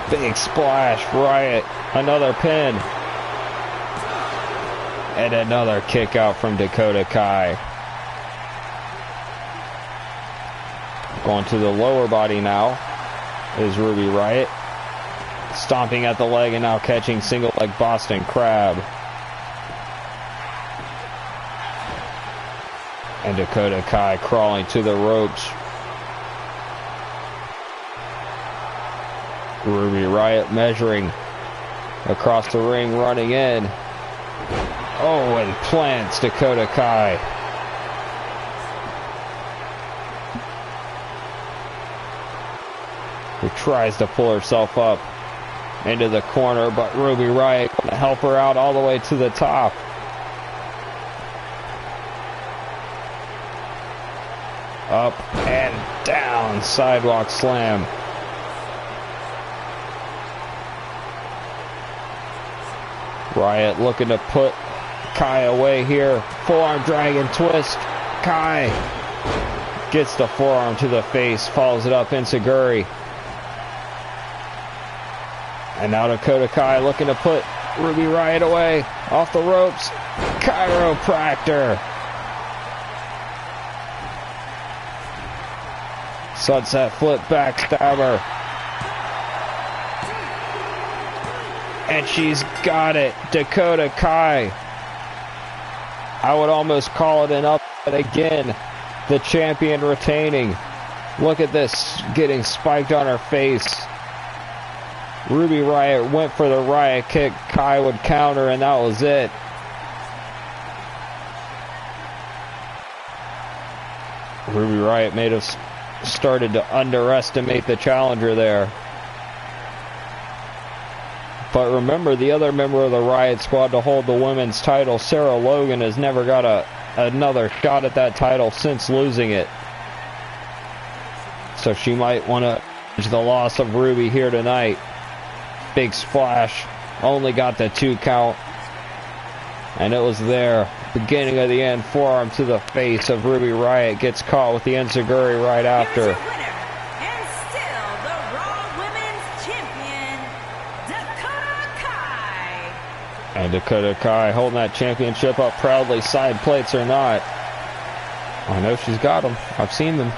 Big splash. Riott. Another pin. And another kick out from Dakota Kai. Going to the lower body now is Ruby Riott. Stomping at the leg and now catching single leg Boston Crab. And Dakota Kai crawling to the ropes. Ruby Riott measuring across the ring, running in. Oh, and plants Dakota Kai. Who tries to pull herself up into the corner, but Ruby Riott going to help her out all the way to the top. Up and down. Sidewalk slam. Riot looking to put Kai away here. Forearm dragon twist. Kai gets the forearm to the face. Follows it up. Enziguri. And now Dakota Kai looking to put Ruby Riott away. Off the ropes. Chiropractor. Sunset flip backstabber. And she's got it. Dakota Kai. I would almost call it an upset again. The champion retaining. Look at this. Getting spiked on her face. Ruby Riott went for the Riot kick. Kai would counter, and that was it. Ruby Riott may have started to underestimate the challenger there. But remember, the other member of the Riot Squad to hold the women's title, Sarah Logan, has never got another shot at that title since losing it. So she might want to avenge the loss of Ruby here tonight. Big splash. Only got the 2 count. And it was there. Beginning of the end. Forearm to the face of Ruby Riott. Gets caught with the enziguri right after. Here's your winner, and still the Raw Women's Champion, Dakota Kai. And Dakota Kai holding that championship up proudly, side plates or not. I know she's got them. I've seen them.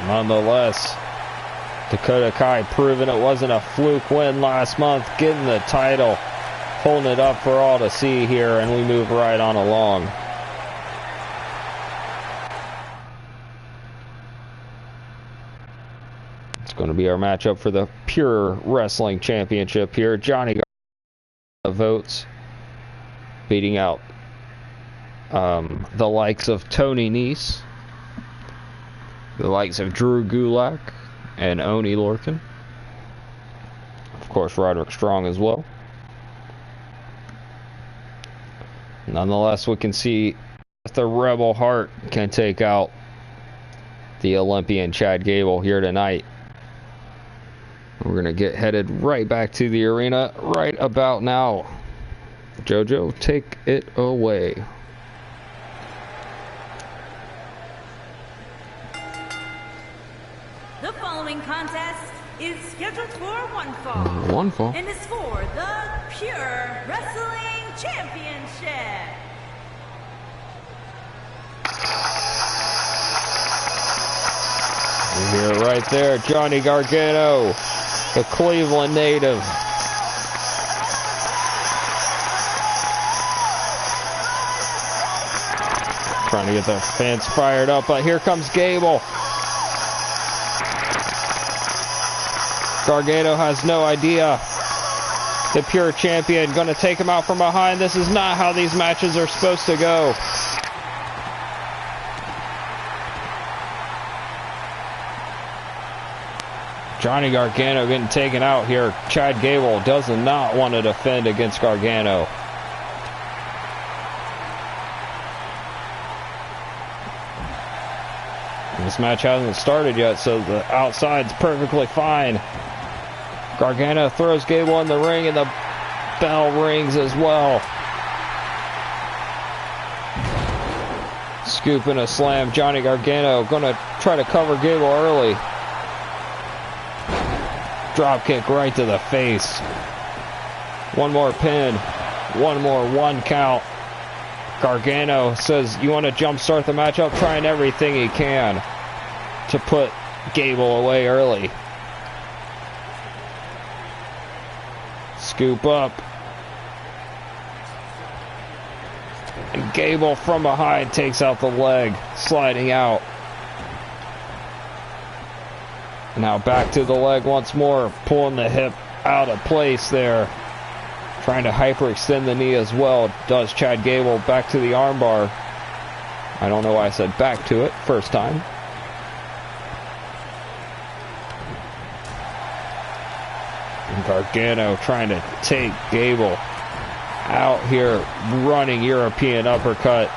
Nonetheless, Dakota Kai proving it wasn't a fluke win last month, getting the title, holding it up for all to see here, and we move right on along. It's going to be our matchup for the Pure Wrestling Championship here. Johnny Gargano votes, beating out the likes of Tony Nese, the likes of Drew Gulak and Oni Lorcan. Of course, Roderick Strong as well. Nonetheless, we can see if the Rebel Heart can take out the Olympian Chad Gable here tonight. We're going to get headed right back to the arena right about now. JoJo, take it away. The following contest is scheduled for one fall. One fall. And is for the Pure Wrestling Championship. You hear it right there, Johnny Gargano, the Cleveland native. Trying to get the fans fired up, but here comes Gable. Gargano has no idea. The Pure Champion going to take him out from behind. This is not how these matches are supposed to go. Johnny Gargano getting taken out here. Chad Gable does not want to defend against Gargano. This match hasn't started yet, so the outside's perfectly fine. Gargano throws Gable in the ring, and the bell rings as well. Scoop and a slam. Johnny Gargano going to try to cover Gable early. Drop kick right to the face. One more pin. One more 1 count. Gargano says, you want to jumpstart the matchup? Trying everything he can to put Gable away early. Scoop up. And Gable from behind takes out the leg, sliding out. Now back to the leg once more, pulling the hip out of place there. Trying to hyperextend the knee as well. Does Chad Gable back to the armbar. I don't know why I said back to it first time. And Gargano trying to take Gable out here running European uppercut.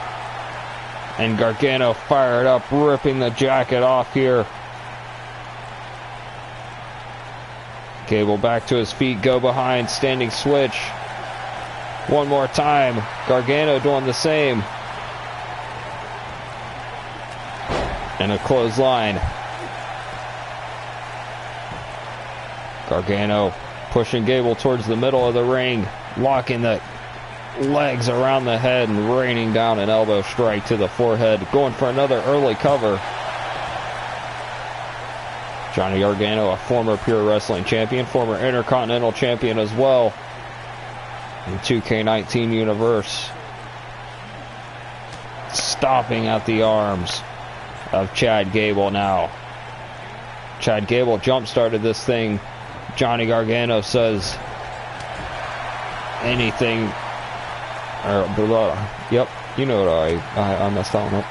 And Gargano fired up, ripping the jacket off here. Gable back to his feet, go behind, standing switch. One more time. Gargano doing the same. And a clothesline. Gargano pushing Gable towards the middle of the ring, locking the legs around the head and raining down an elbow strike to the forehead, going for another early cover. Johnny Gargano, a former Pure Wrestling champion, former Intercontinental champion as well in 2k19 universe, stopping at the arms of Chad Gable now. Chad Gable jump-started this thing. Johnny Gargano says anything, yep, you know what I messed that one up.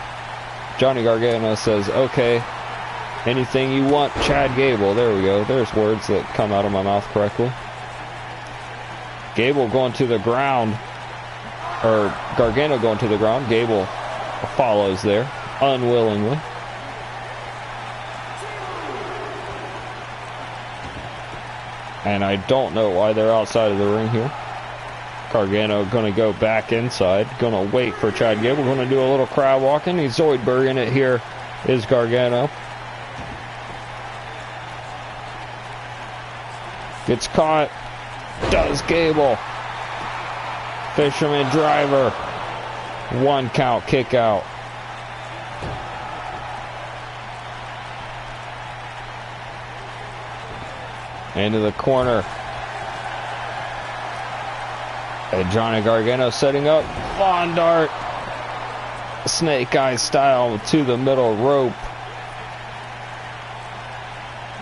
Johnny Gargano says, okay, anything you want, Chad Gable. There we go. There's words that come out of my mouth correctly. Gable going to the ground, or Gargano going to the ground. Gable follows there, unwillingly. And I don't know why they're outside of the ring here. Gargano going to go back inside. Going to wait for Chad Gable. Going to do a little crowd walking. He's Zoidberging it here is Gargano. Gets caught. Does Gable. Fisherman driver. 1 count kick out. Into the corner. And Johnny Gargano setting up. Lawn dart. Snake Eye style to the middle rope.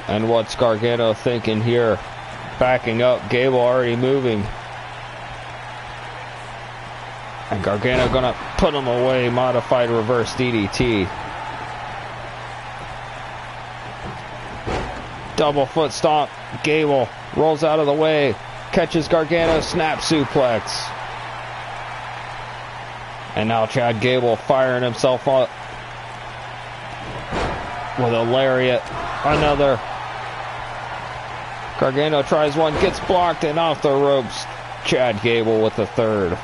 And what's Gargano thinking here? Backing up. Gable already moving. And Gargano gonna put him away. Modified reverse DDT. Double foot stomp. Gable rolls out of the way. Catches Gargano. Snap suplex. And now Chad Gable firing himself up with a lariat. Another. Gargano tries one. Gets blocked and off the ropes. Chad Gable with the third.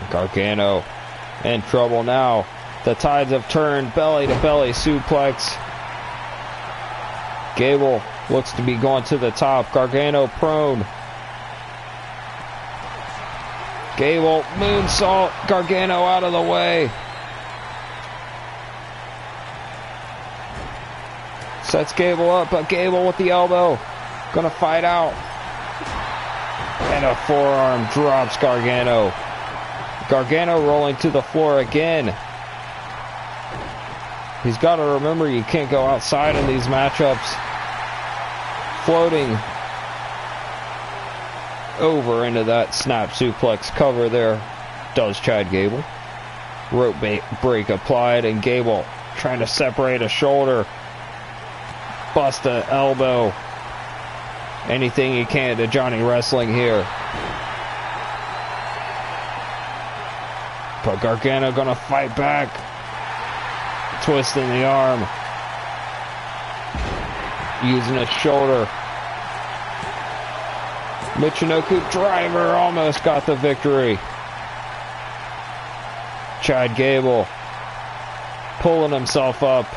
Gargano in trouble now. The tides have turned. Belly to belly suplex. Gable looks to be going to the top. Gargano prone. Gable moonsault. Gargano out of the way. Sets Gable up, but Gable with the elbow. Gonna fight out. And a forearm drops Gargano. Gargano rolling to the floor again. He's got to remember you can't go outside in these matchups. Floating over into that snap suplex cover there does Chad Gable. Rope break applied, and Gable trying to separate a shoulder. Bust a elbow. Anything he can to Johnny Wrestling here. But Gargano gonna fight back. Twisting the arm. Using a shoulder. Michinoku driver almost got the victory. Chad Gable pulling himself up.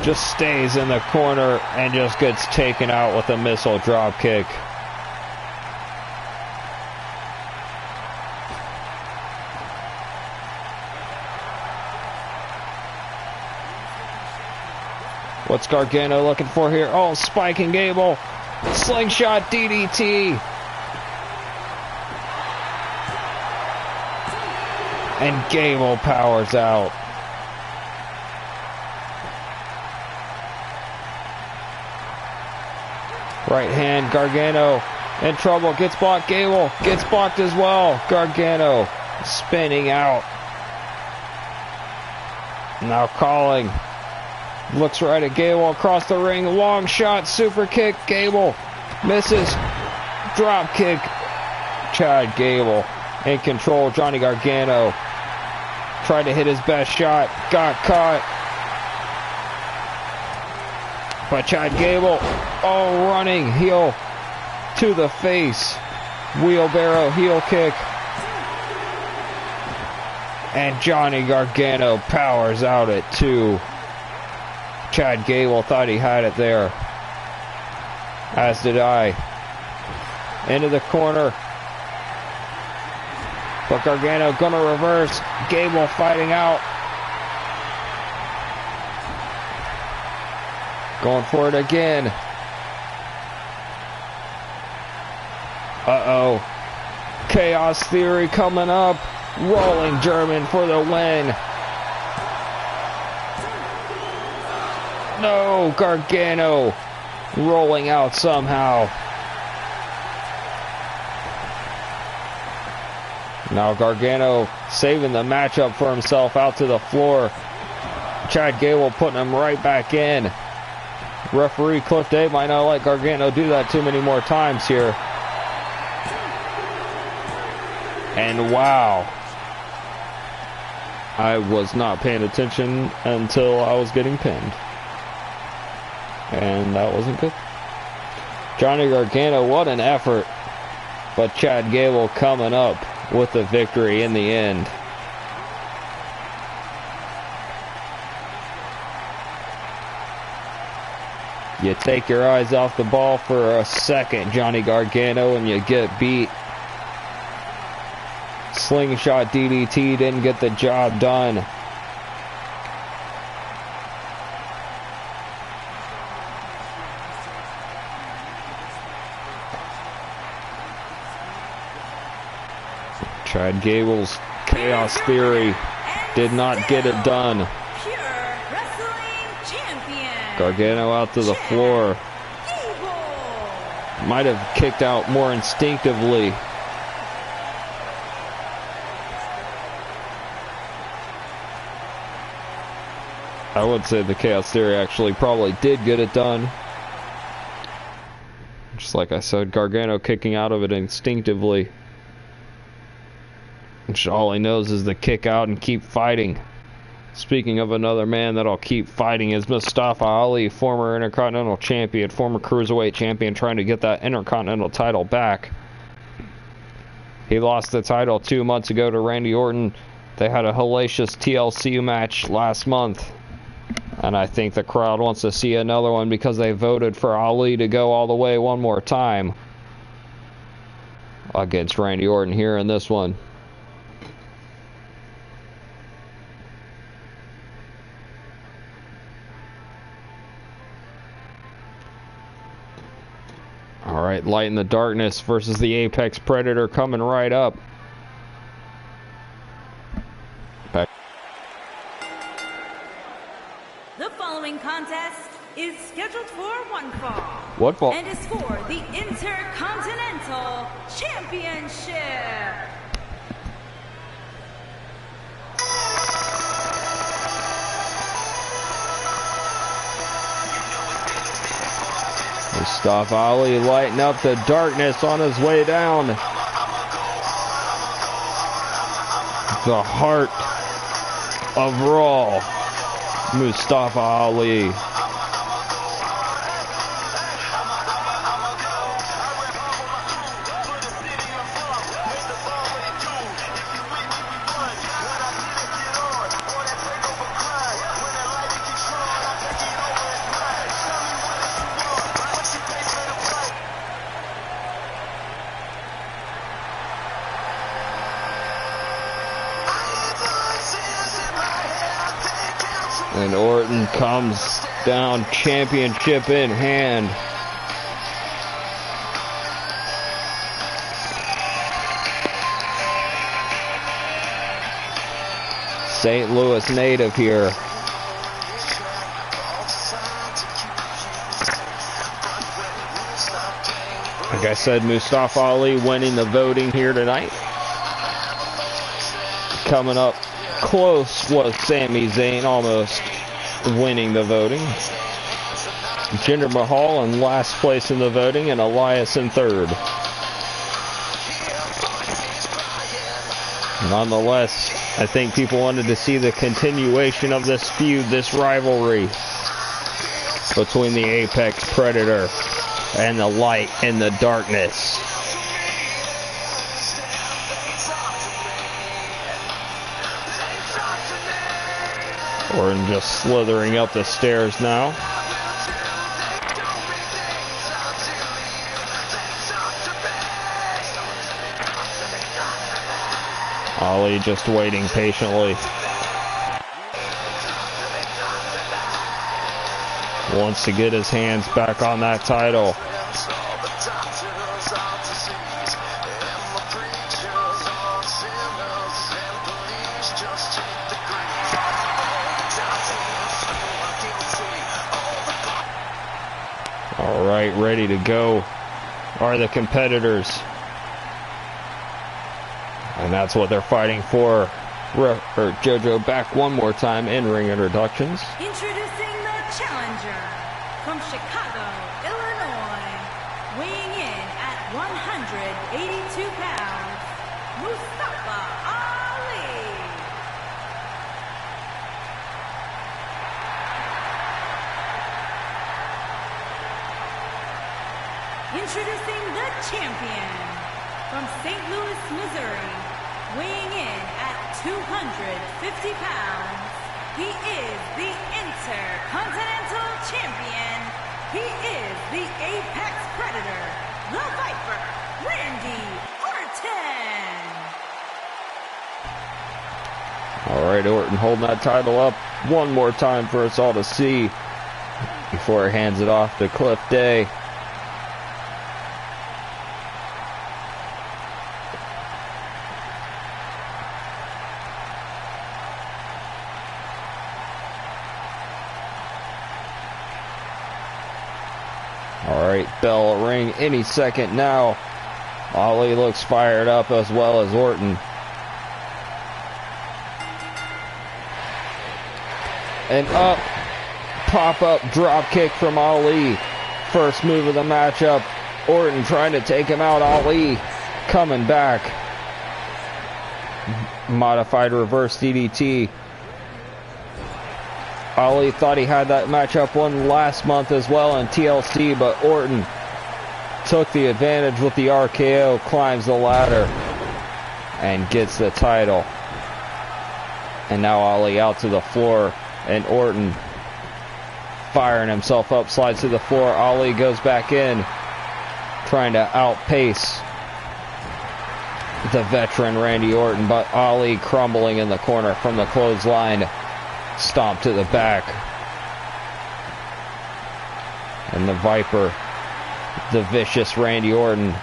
Just stays in the corner and just gets taken out with a missile drop kick. What's Gargano looking for here? Oh, spiking Gable. Slingshot DDT. And Gable powers out. Right hand, Gargano in trouble. Gets blocked. Gable gets blocked as well. Gargano spinning out. Now calling. Looks right at Gable across the ring. Long shot, super kick. Gable misses. Drop kick. Chad Gable in control. Johnny Gargano tried to hit his best shot. Got caught. But Chad Gable, oh, running heel to the face. Wheelbarrow heel kick. And Johnny Gargano powers out at 2. Chad Gable thought he had it there. As did I. Into the corner. But Gargano gonna reverse. Gable fighting out. Going for it again. Uh-oh. Chaos Theory coming up. Rolling German for the win. No, Gargano rolling out somehow. Now Gargano saving the matchup for himself out to the floor. Chad Gable putting him right back in. Referee Cliff Day might not let Gargano do that too many more times here. And wow. I was not paying attention until I was getting pinned. And that wasn't good. Johnny Gargano, what an effort. But Chad Gable coming up with the victory in the end. You take your eyes off the ball for a second, Johnny Gargano, and you get beat. Slingshot DDT didn't get the job done. Chad Gable's Chaos Theory did not get it done. Gargano out to the floor. Might have kicked out more instinctively. I would say the Chaos Theory actually probably did get it done. Just like I said, Gargano kicking out of it instinctively. Which all he knows is to kick out and keep fighting. Speaking of another man that'll keep fighting is Mustafa Ali, former Intercontinental Champion, former Cruiserweight Champion, trying to get that Intercontinental title back. He lost the title 2 months ago to Randy Orton. They had a hellacious TLC match last month. And I think the crowd wants to see another one because they voted for Ali to go all the way one more time against Randy Orton here in this one. Alright, Light in the Darkness versus the Apex Predator coming right up. Back. The following contest is scheduled for one fall. What fall? And is for the Intercontinental Championship. Mustafa Ali lighting up the darkness on his way down. The heart of Raw, Mustafa Ali. And Orton comes down, championship in hand. St. Louis native here. Like I said, Mustafa Ali winning the voting here tonight. Coming up close was Sami Zayn, almost. winning the voting. Jinder Mahal in last place in the voting, and Elias in third. Nonetheless, I think people wanted to see the continuation of this feud, this rivalry between the Apex Predator and the Light and the Darkness. Orton just slithering up the stairs now. Ali just waiting patiently. Wants to get his hands back on that title. All right, ready to go are the competitors. And that's what they're fighting for. JoJo back one more time in ring introductions. Introducing the challenger from Chicago, Illinois, weighing in at 182 pounds, Mustafa Ali. Introducing the champion from St. Louis, Missouri, weighing in at 250 pounds, he is the Intercontinental Champion. He is the Apex Predator, the Viper, Randy Orton. All right, Orton holding that title up one more time for us all to see before he hands it off to Cliff Day. Alright, bell will ring any second now. Ali looks fired up as well as Orton. And up, pop-up drop kick from Ali. First move of the matchup. Orton trying to take him out. Ali coming back. Modified reverse DDT. Ali thought he had that matchup won last month as well in TLC, but Orton took the advantage with the RKO, climbs the ladder, and gets the title. And now Ali out to the floor, and Orton firing himself up, slides to the floor. Ali goes back in, trying to outpace the veteran Randy Orton, but Ali crumbling in the corner from the clothesline. Stomp to the back. And the Viper, the vicious Randy Orton,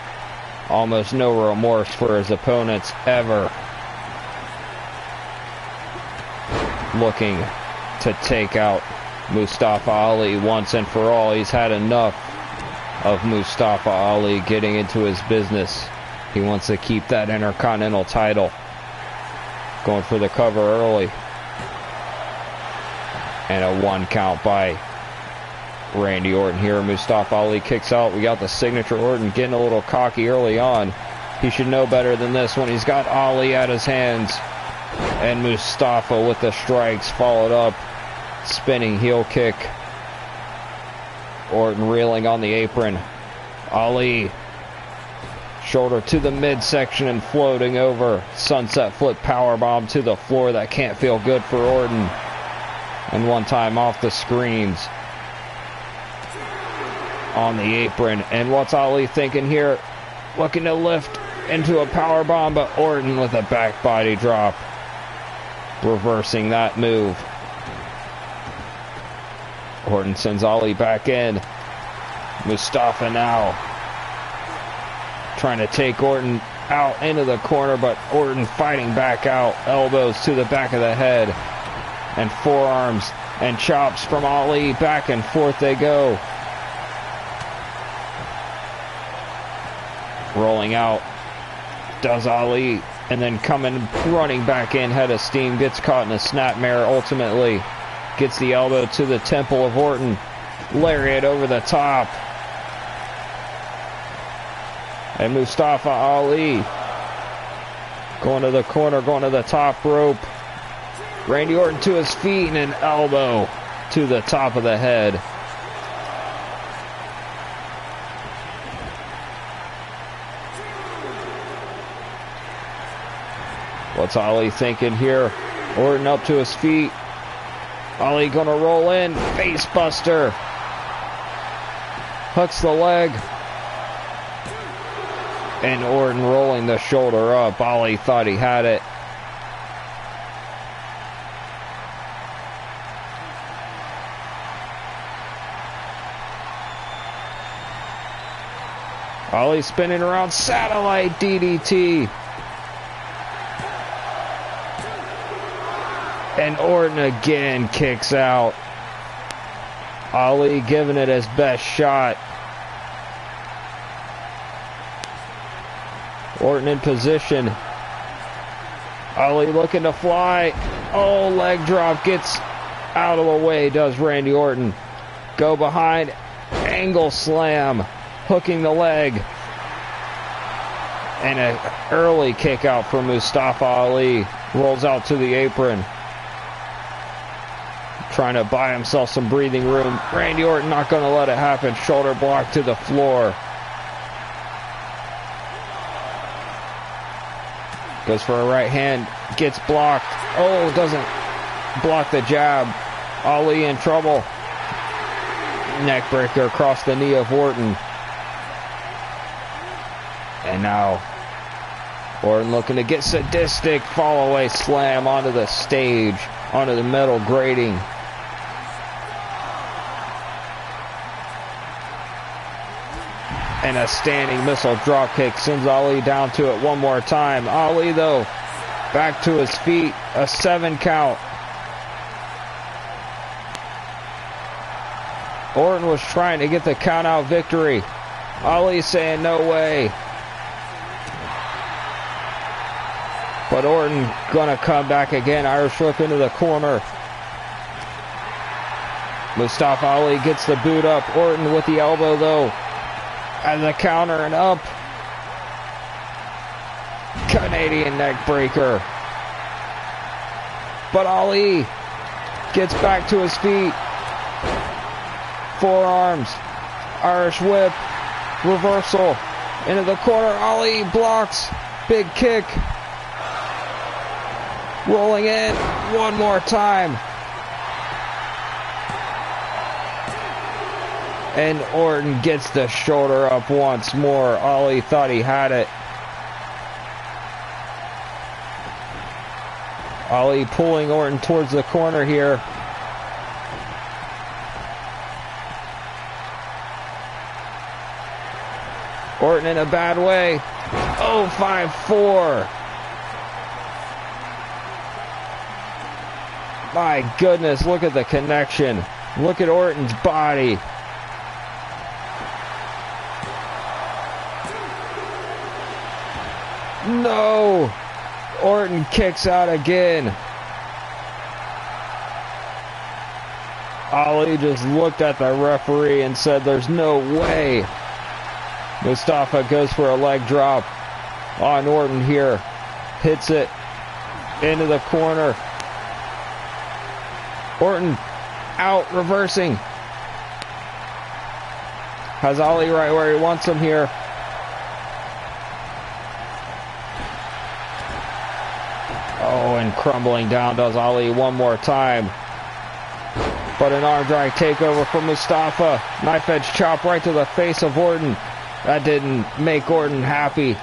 almost no remorse for his opponents ever. Looking to take out Mustafa Ali once and for all. He's had enough of Mustafa Ali getting into his business. He wants to keep that Intercontinental title. Going for the cover early. And a 1 count by Randy Orton here. Mustafa Ali kicks out. We got the signature. Orton getting a little cocky early on. He should know better than this when he's got Ali at his hands. And Mustafa with the strikes followed up. Spinning heel kick. Orton reeling on the apron. Ali. Shoulder to the midsection and floating over. Sunset flip powerbomb to the floor. That can't feel good for Orton. And one time off the screens. On the apron. And what's Ali thinking here? Looking to lift into a powerbomb, but Orton with a back body drop. Reversing that move. Orton sends Ali back in. Mustafa now trying to take Orton out into the corner, but Orton fighting back out. Elbows to the back of the head. And forearms and chops from Ali. Back and forth they go. Rolling out. Does Ali. And then coming, running back in. Head of steam. Gets caught in a snapmare ultimately. Gets the elbow to the temple of Orton. Lariat over the top. And Mustafa Ali going to the corner, going to the top rope. Randy Orton to his feet and an elbow to the top of the head. What's Ali thinking here? Orton up to his feet. Ali gonna roll in. Face buster. Hooks the leg. And Orton rolling the shoulder up. Ali thought he had it. Ali spinning around, satellite DDT. And Orton again kicks out. Ali giving it his best shot. Orton in position. Ali looking to fly. Oh, leg drop, gets out of the way, does Randy Orton. Go behind, angle slam, hooking the leg. And an early kick out from Mustafa Ali. Rolls out to the apron. Trying to buy himself some breathing room. Randy Orton not going to let it happen. Shoulder block to the floor. Goes for a right hand. Gets blocked. Oh, doesn't block the jab. Ali in trouble. Neckbreaker across the knee of Orton. And now Orton looking to get sadistic. Fall away slam onto the stage. Onto the metal grating. And a standing missile dropkick sends Ali down to it one more time. Ali, though, back to his feet. A 7 count. Orton was trying to get the count out victory. Ali saying no way. But Orton gonna come back again. Irish whip into the corner. Mustafa Ali gets the boot up. Orton with the elbow, though. As a counter and up. Canadian neck breaker. But Ali gets back to his feet. Forearms. Irish whip. Reversal. Into the corner. Ali blocks. Big kick. Rolling in. One more time. And Orton gets the shoulder up once more. Ali thought he had it. Ali pulling Orton towards the corner here. Orton in a bad way. Oh, 5-4. My goodness, look at the connection. Look at Orton's body. No! Orton kicks out again. Ali just looked at the referee and said there's no way. Mustafa goes for a leg drop on Orton here. Hits it into the corner. Orton out, reversing. Has Ali right where he wants him here. Oh, and crumbling down does Ali one more time. But an arm drag takeover from Mustafa. Knife edge chop right to the face of Orton. That didn't make Orton happy.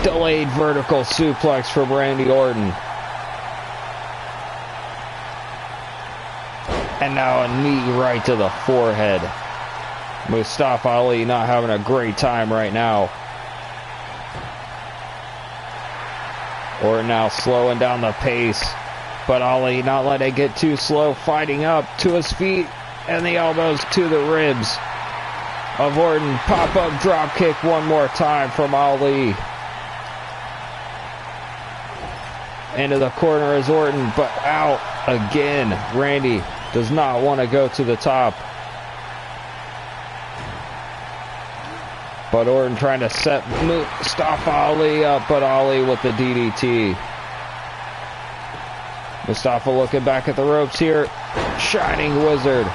Delayed vertical suplex from Randy Orton. And now a knee right to the forehead. Mustafa Ali not having a great time right now. Orton now slowing down the pace. But Ali not letting it get too slow. Fighting up to his feet. And the elbows to the ribs of Orton. Pop-up drop kick one more time from Ali. into the corner as Orton, but out again. Randy does not want to go to the top. But Orton trying to set Mustafa Ali up, but Ali with the DDT. Mustafa looking back at the ropes here. Shining Wizard.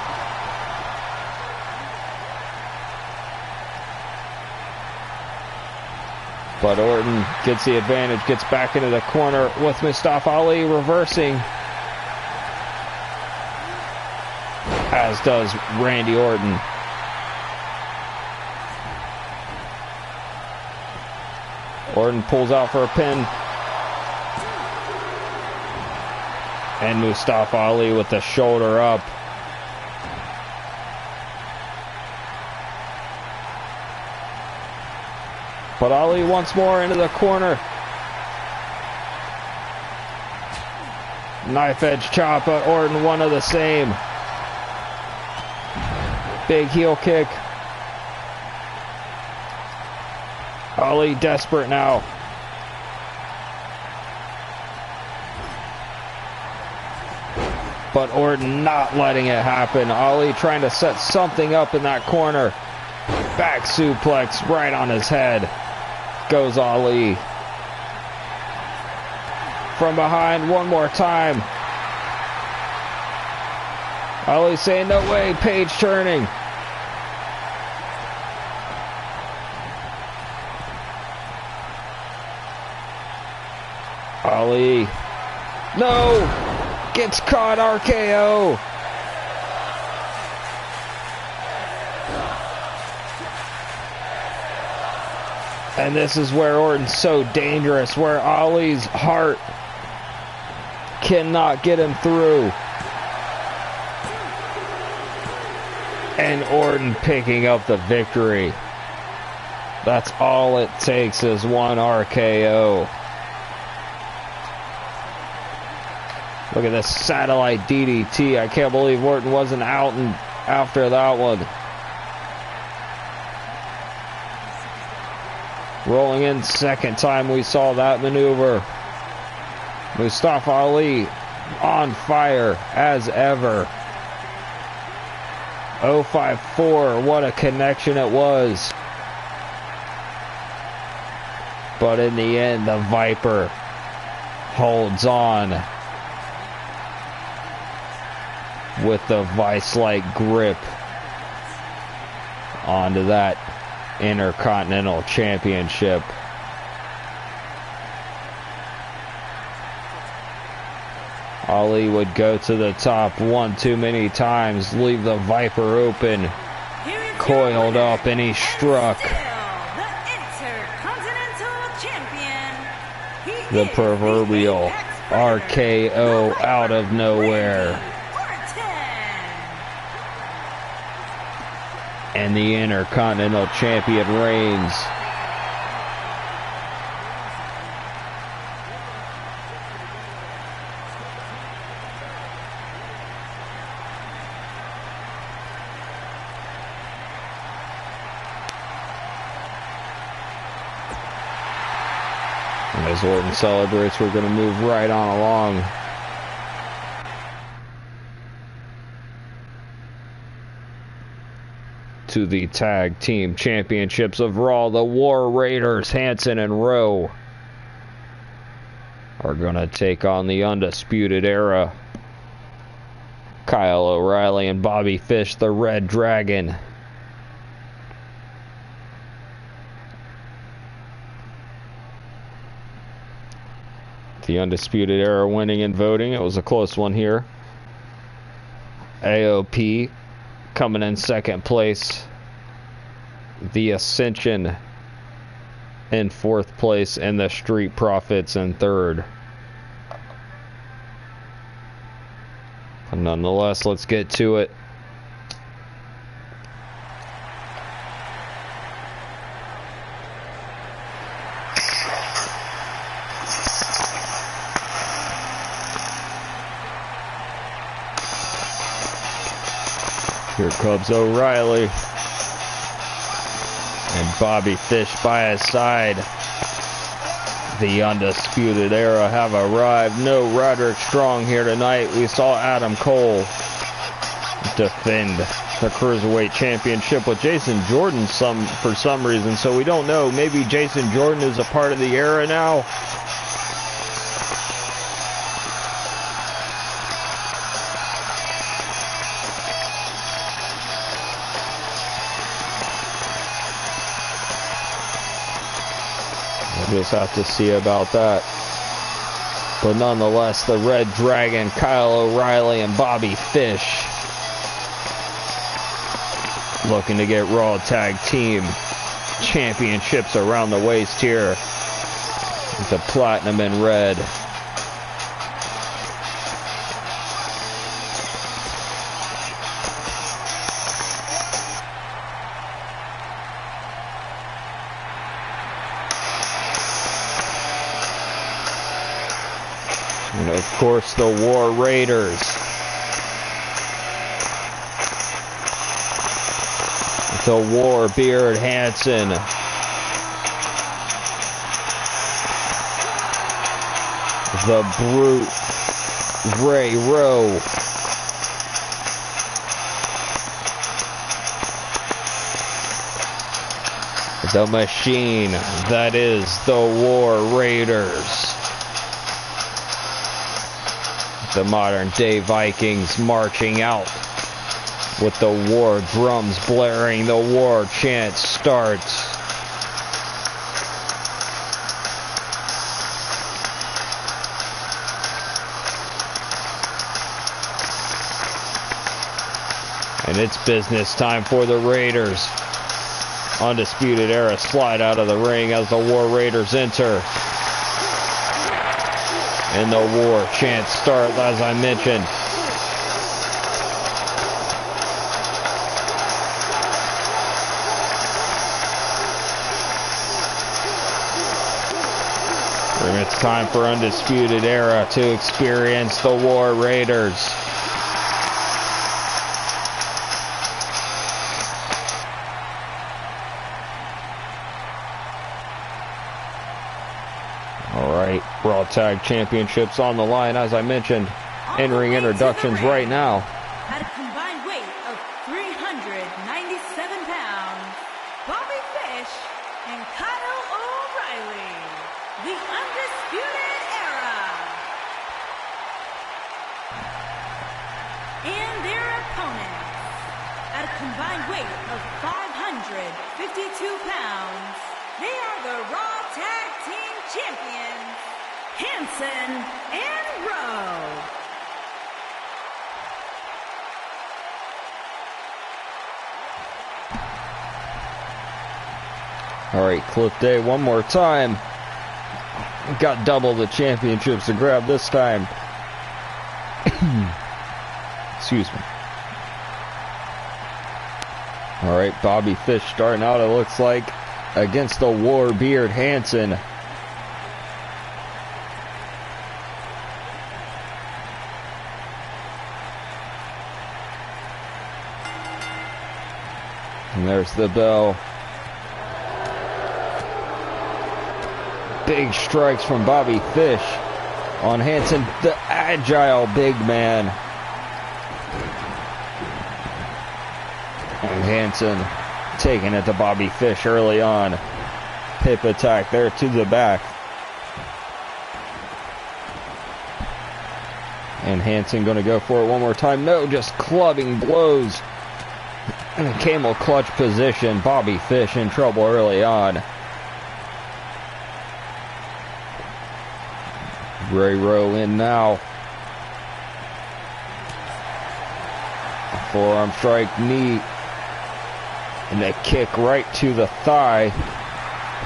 But Orton gets the advantage, gets back into the corner with Mustafa Ali reversing. As does Randy Orton. Orton pulls out for a pin. And Mustafa Ali with the shoulder up. But Ali once more into the corner. Knife edge chop, but Orton one of the same. Big heel kick. Ali desperate now. But Orton not letting it happen. Ali trying to set something up in that corner. Back suplex right on his head. Goes Ali. From behind one more time. Ali saying no way, Page turning. Ali. No! Gets caught, RKO. And this is where Orton's so dangerous, where Ali's heart cannot get him through. And Orton picking up the victory. That's all it takes is one RKO. Look at this satellite DDT. I can't believe Orton wasn't out and after that one. Rolling in second time we saw that maneuver. Mustafa Ali on fire as ever. 054, what a connection it was. But in the end, the Viper holds on with the vice-like grip onto that Intercontinental Championship. Ali would go to the top one too many times, leave the Viper open, coiled up, and he struck. The proverbial RKO out of nowhere. And the Intercontinental Champion reigns. And as Orton celebrates, we're going to move right on along. To the Tag Team Championships of Raw. The War Raiders, Hanson and Rowe, are going to take on the Undisputed Era. Kyle O'Reilly and Bobby Fish, the Red Dragon. The Undisputed Era winning in voting. It was a close one here. AOP coming in second place. The Ascension in fourth place, and the Street Profits in third. But nonetheless, let's get to it. Here comes O'Reilly. And Bobby Fish by his side. The Undisputed Era have arrived. No Roderick Strong here tonight. We saw Adam Cole defend the Cruiserweight Championship with Jason Jordan for some reason, so we don't know. Maybe Jason Jordan is a part of the era now. We'll just have to see about that. But nonetheless, the Red Dragon, Kyle O'Reilly and Bobby Fish, looking to get Raw Tag Team Championships around the waist here. The platinum and red. And of course, the War Raiders. The Warbeard Hansen. The Brute Ray Rowe. The Machine that is the War Raiders. The modern day Vikings marching out with the war drums blaring. The war chant starts. And it's business time for the Raiders. Undisputed Era slide out of the ring as the War Raiders enter. And the war chants start, as I mentioned. And it's time for Undisputed Era to experience the War Raiders. Alright, Raw Tag Championships on the line, as I mentioned. In-ring introductions right now. At a combined weight of 397 pounds, Bobby Fish and Kyle O'Reilly, the Undisputed Era. And their opponents, at a combined weight of 552 pounds, they are the Raw Tag Team Champions, Hansen and Rowe. All right, Cliff Day one more time. Got double the championships to grab this time. Excuse me. All right, Bobby Fish starting out, it looks like, against the Warbeard Hansen. And there's the bell. Big strikes from Bobby Fish on Hansen, the agile big man. And Hansen taking it to Bobby Fish early on. Hip attack there to the back. And Hansen going to go for it one more time. No, just clubbing blows. In a camel clutch position. Bobby Fish in trouble early on. Ray Rowe in now. Forearm strike, knee. And a kick right to the thigh.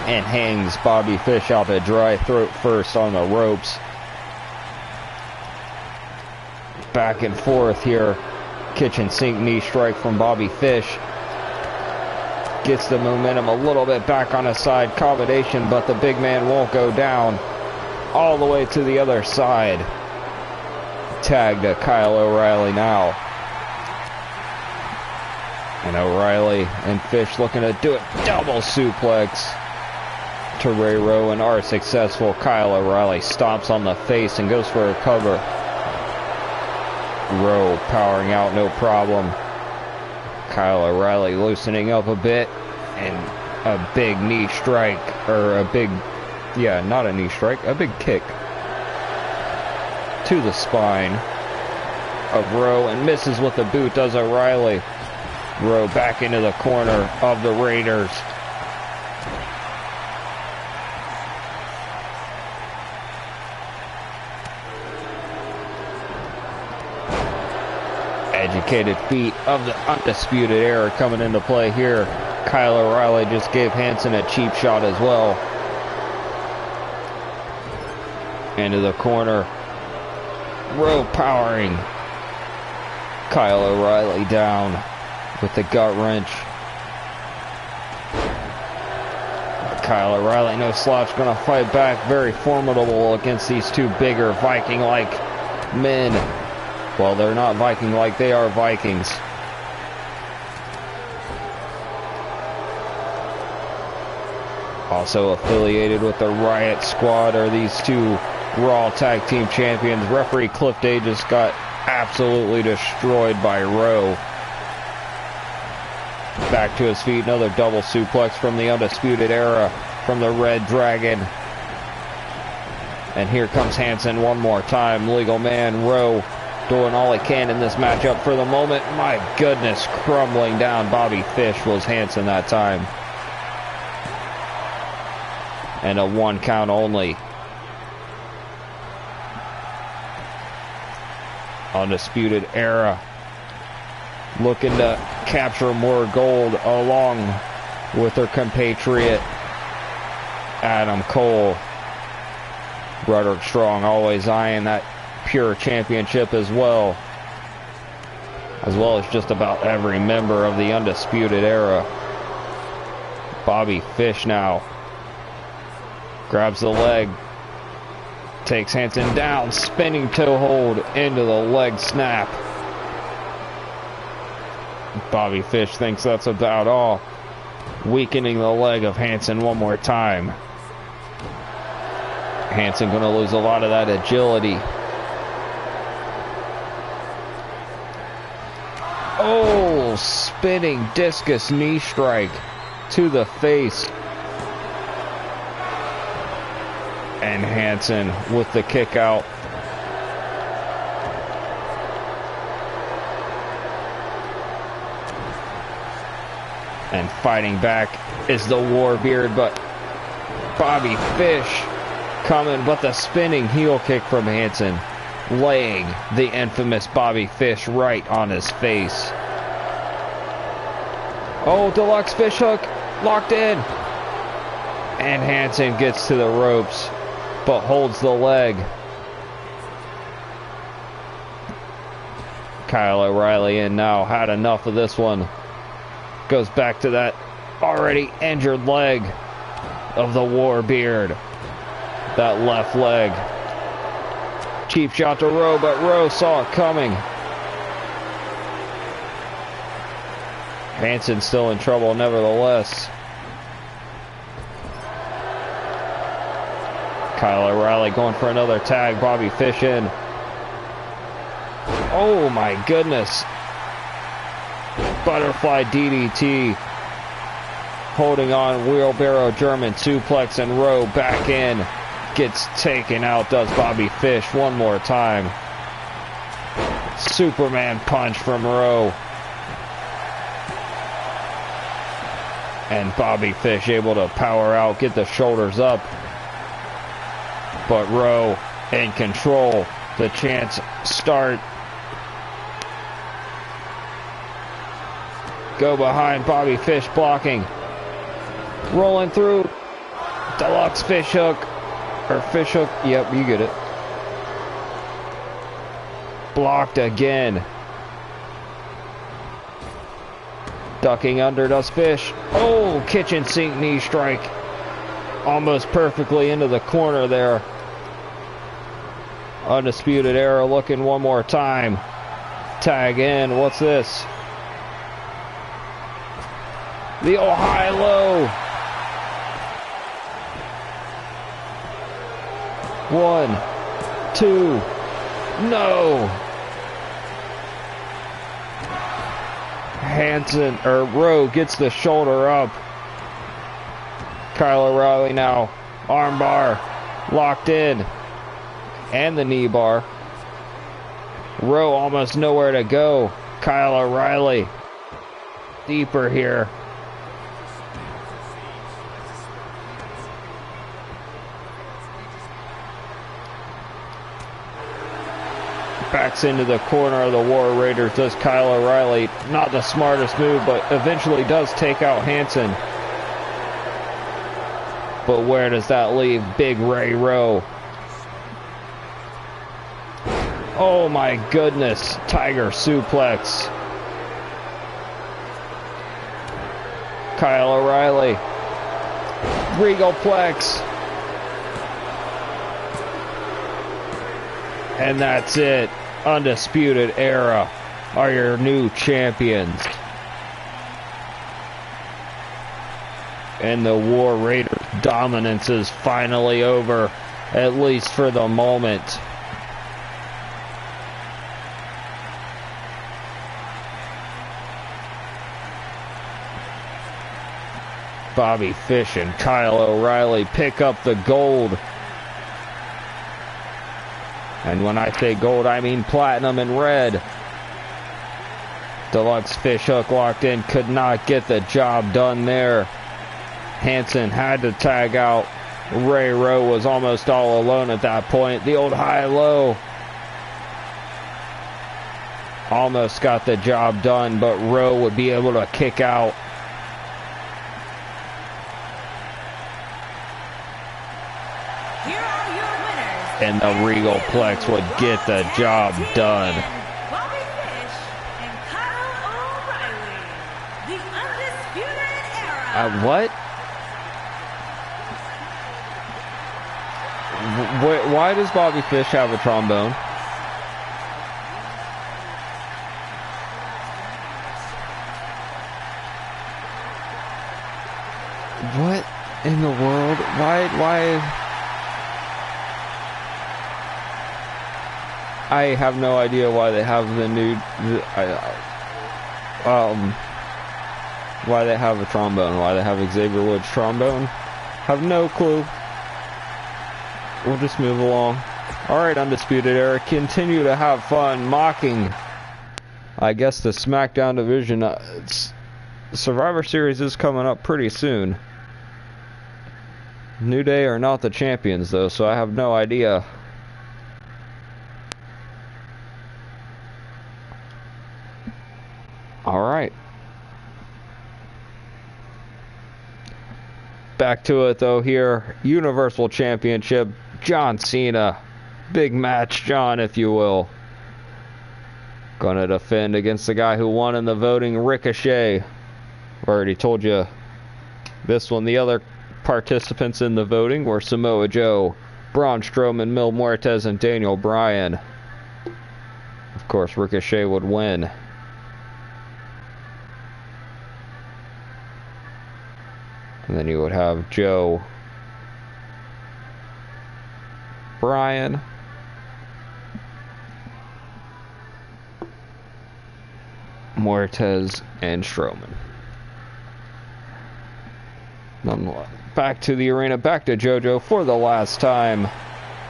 And hangs Bobby Fish out to dry throat first on the ropes. Back and forth here. Kitchen sink knee strike from Bobby Fish. Gets the momentum a little bit back on his side. Combination, but the big man won't go down. All the way to the other side. Tag to Kyle O'Reilly now. And O'Reilly and Fish looking to do it. Double suplex. to Ray Rowe and are successful. Kyle O'Reilly stomps on the face and goes for a cover. Rowe powering out, no problem. Kyle O'Reilly loosening up a bit, and a big knee strike, or a big, yeah, not a knee strike, a big kick to the spine of Rowe, and misses with the boot, does O'Reilly. Rowe back into the corner of the Raiders. Educated feet of the Undisputed Era coming into play here. Kyle O'Reilly just gave Hansen a cheap shot as well. Into the corner. Rowe powering Kyle O'Reilly down with the gut wrench. Kyle O'Reilly, no slouch, going to fight back. Very formidable against these two bigger Viking-like men. Well, they're not Viking-like, they are Vikings. Also affiliated with the Riot Squad are these two Raw Tag Team Champions. Referee Cliff Day just got absolutely destroyed by Rowe. Back to his feet, another double suplex from the Undisputed Era, from the Red Dragon. And here comes Hansen one more time. Legal man Rowe doing all he can in this matchup for the moment. My goodness, crumbling down. Bobby Fish was Hansen that time. And a 1 count only. Undisputed Era looking to capture more gold along with their compatriot Adam Cole. Roderick Strong always eyeing that pure championship as well as just about every member of the Undisputed Era. Bobby Fish now grabs the leg, takes Hansen down, spinning toe hold into the leg snap. Bobby Fish thinks that's about all, weakening the leg of Hansen one more time. Hansen going to lose a lot of that agility. Oh, spinning discus knee strike to the face. And Hansen with the kick out. And fighting back is the Warbeard, but Bobby Fish coming, but the spinning heel kick from Hansen, laying the infamous Bobby Fish right on his face. Oh, deluxe fish hook locked in. And Hansen gets to the ropes, but holds the leg. Kyle O'Reilly in now, had enough of this one. Goes back to that already injured leg of the Warbeard. That left leg. Cheap shot to Rowe, but Rowe saw it coming. Hansen still in trouble nevertheless. Kyle O'Reilly going for another tag. Bobby Fish in. Oh my goodness. Butterfly DDT. Holding on, wheelbarrow German suplex, and Rowe back in. Gets taken out, does Bobby Fish one more time. Superman punch from Rowe. And Bobby Fish able to power out, get the shoulders up. But Rowe in control. The chance start. Go behind, Bobby Fish blocking. Rolling through. Deluxe fish hook. Or fish hook. Yep, you get it. Blocked again. Ducking under, does Fish. Oh, kitchen sink knee strike. Almost perfectly into the corner there. Undisputed Era looking one more time. Tag in. What's this? The Ohio low. 1, 2, no! Rowe gets the shoulder up. Kyle O'Reilly now, armbar, locked in, and the knee bar. Rowe almost nowhere to go. Kyle O'Reilly, deeper here. Backs into the corner of the War Raiders, does Kyle O'Reilly. Not the smartest move, but eventually does take out Hansen. But where does that leave Big Ray Rowe? Oh my goodness, Tiger suplex. Kyle O'Reilly. Regalplex. And that's it. Undisputed Era are your new champions. And the War Raiders dominance is finally over, at least for the moment. Bobby Fish and Kyle O'Reilly pick up the gold. And when I say gold, I mean platinum and red. Deluxe fish hook locked in, could not get the job done there. Hansen had to tag out. Ray Rowe was almost all alone at that point. The old high-low. Almost got the job done, but Rowe would be able to kick out. And the Regalplex would get the job done. Bobby Fish and Kyle O'Reilly, the Undisputed Era. What? Why does Bobby Fish have a trombone? What in the world? Why? I have no idea why they have the new, why they have a trombone, why they have Xavier Woods' trombone. Have no clue. We'll just move along. Alright, Undisputed Era, continue to have fun mocking, I guess, the SmackDown division. Survivor Series is coming up pretty soon. New Day are not the champions, though, so I have no idea. Alright. Back to it though here. Universal Championship. John Cena. Big match, John, if you will. Gonna defend against the guy who won in the voting, Ricochet. Already told you this one. The other participants in the voting were Samoa Joe, Braun Strowman, Mil Muertes, and Daniel Bryan. Of course, Ricochet would win. And then you would have Joe, Bryan, Muertes, and Strowman. Nonetheless, back to the arena, back to JoJo for the last time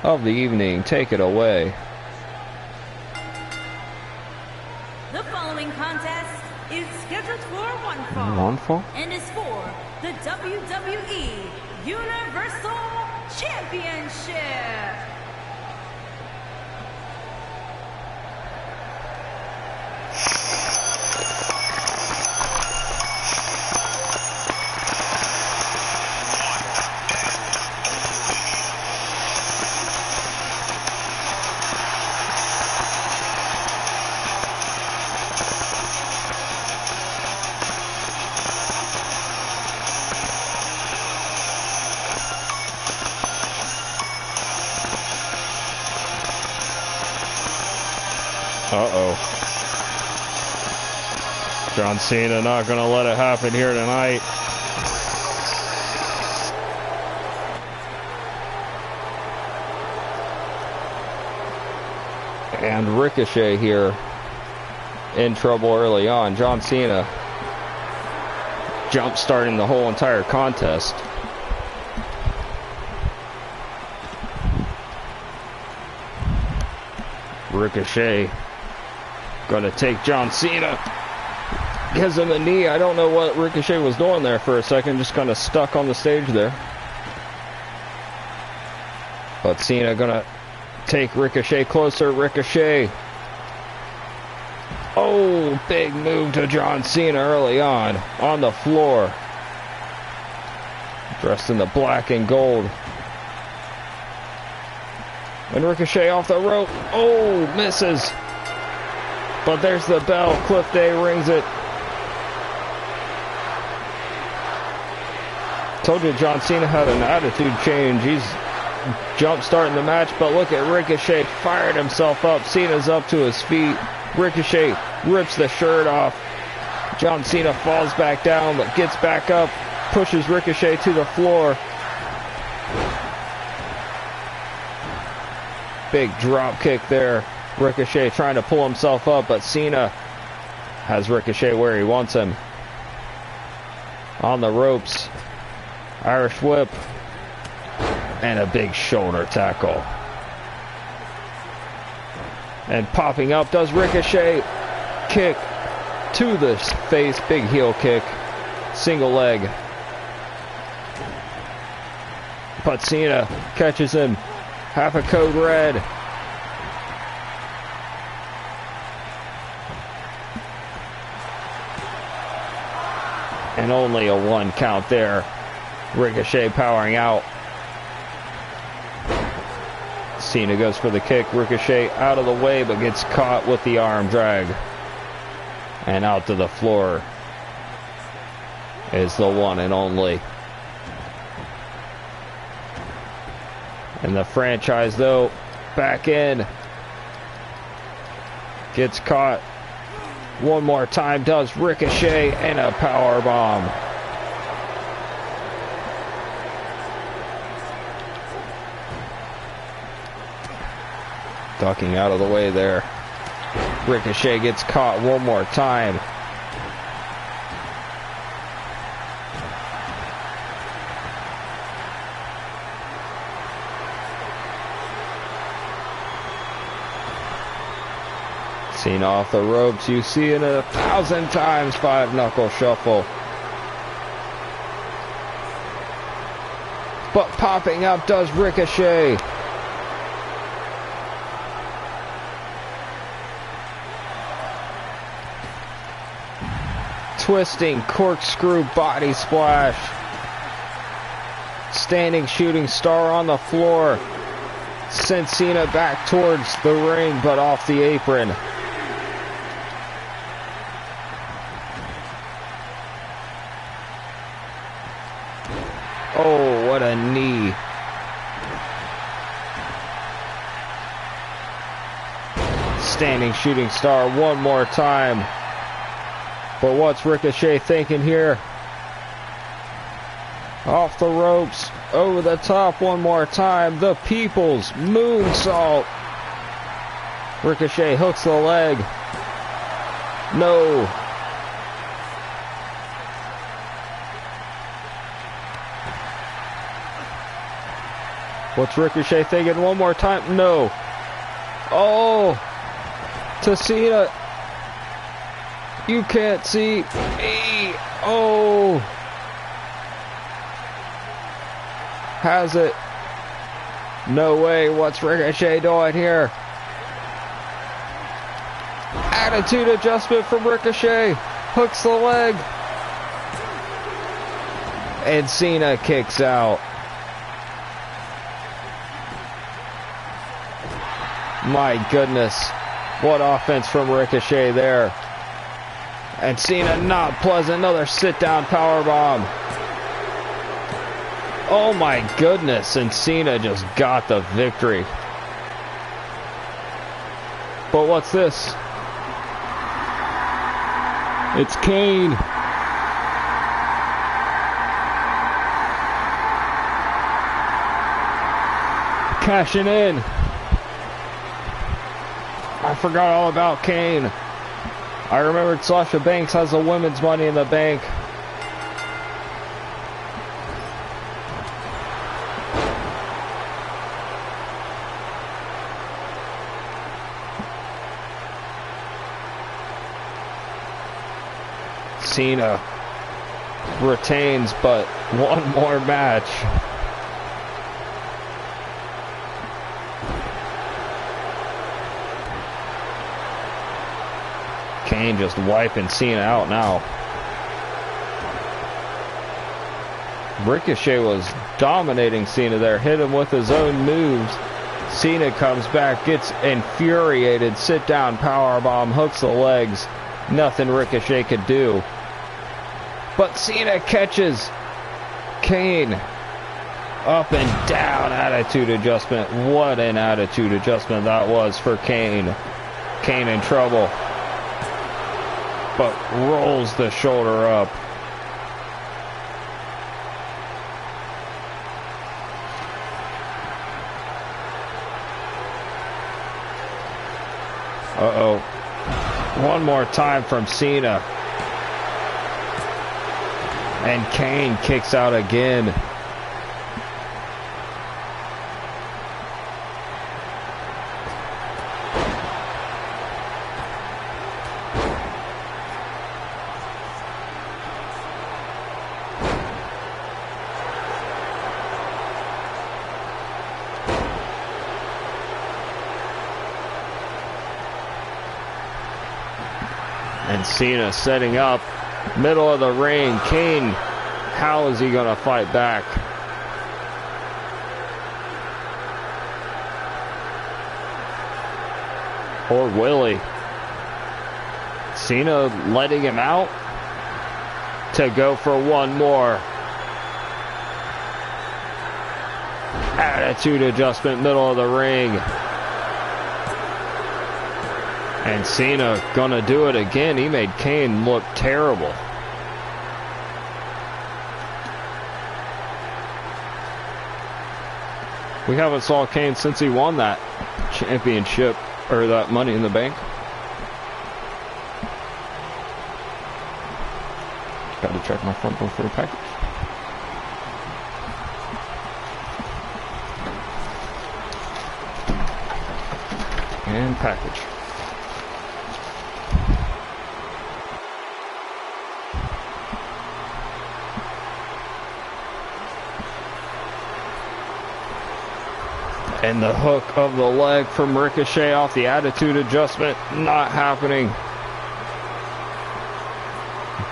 of the evening. Take it away. The following contest is scheduled for one fall. One fall? And is for the WWE Universal Championship. Uh-oh. John Cena not going to let it happen here tonight. And Ricochet here in trouble early on. John Cena jump starting the whole entire contest. Ricochet gonna take John Cena. Gives him a knee. I don't know what Ricochet was doing there for a second. Just kind of stuck on the stage there. But Cena gonna take Ricochet closer. Ricochet. Oh, big move to John Cena early on the floor. Dressed in the black and gold. And Ricochet off the rope. Oh, misses. But there's the bell. Cliff Day rings it. Told you John Cena had an attitude change. He's jump starting the match, but look at Ricochet fired himself up. Cena's up to his feet. Ricochet rips the shirt off. John Cena falls back down, but gets back up, pushes Ricochet to the floor. Big drop kick there. Ricochet trying to pull himself up, but Cena has Ricochet where he wants him. On the ropes. Irish whip. And a big shoulder tackle. And popping up does Ricochet. Kick to the face. Big heel kick. Single leg. But Cena catches him. Half a code red. And only a 1 count there. Ricochet powering out. Cena goes for the kick. Ricochet out of the way, but gets caught with the arm drag. And out to the floor is the one and only. And the franchise, though, back in. Gets caught. One more time does Ricochet, and a power bomb. Ducking out of the way there. Ricochet gets caught one more time. Cena off the ropes. You see it 1,000 times. 5-knuckle shuffle. But popping up does Ricochet. Twisting corkscrew body splash. Standing shooting star on the floor. Sent Cena back towards the ring, but off the apron. Oh, what a knee. Standing shooting star one more time. But what's Ricochet thinking here? Off the ropes, over the top one more time. The People's Moonsault. Ricochet hooks the leg. No. What's Ricochet thinking? One more time. No. Oh. To Cena. You can't see me. Oh. Has it. No way. What's Ricochet doing here? Attitude adjustment from Ricochet. Hooks the leg. And Cena kicks out. My goodness. What offense from Ricochet there. And Cena not pleasant. Another sit-down powerbomb. Oh my goodness. And Cena just got the victory. But what's this? It's Kane. Cashing in. I forgot all about Kane. I remembered Sasha Banks has the women's Money in the Bank. Cena retains, but one more match. Kane just wiping Cena out now. Ricochet was dominating Cena there, hit him with his own moves. Cena comes back, gets infuriated, sit down powerbomb, hooks the legs. Nothing Ricochet could do. But Cena catches Kane. Up and down attitude adjustment. What an attitude adjustment that was for Kane. Kane in trouble. But rolls the shoulder up. Uh-oh. One more time from Cena. And Kane kicks out again. And Cena setting up, middle of the ring. Kane, how is he going to fight back? Or will he? Cena letting him out to go for one more. Attitude adjustment, middle of the ring. And Cena gonna do it again. He made Kane look terrible. We haven't saw Kane since he won that championship, or that Money in the Bank. Got to check my front door for a package. And package. And the hook of the leg from Ricochet off the attitude adjustment, not happening.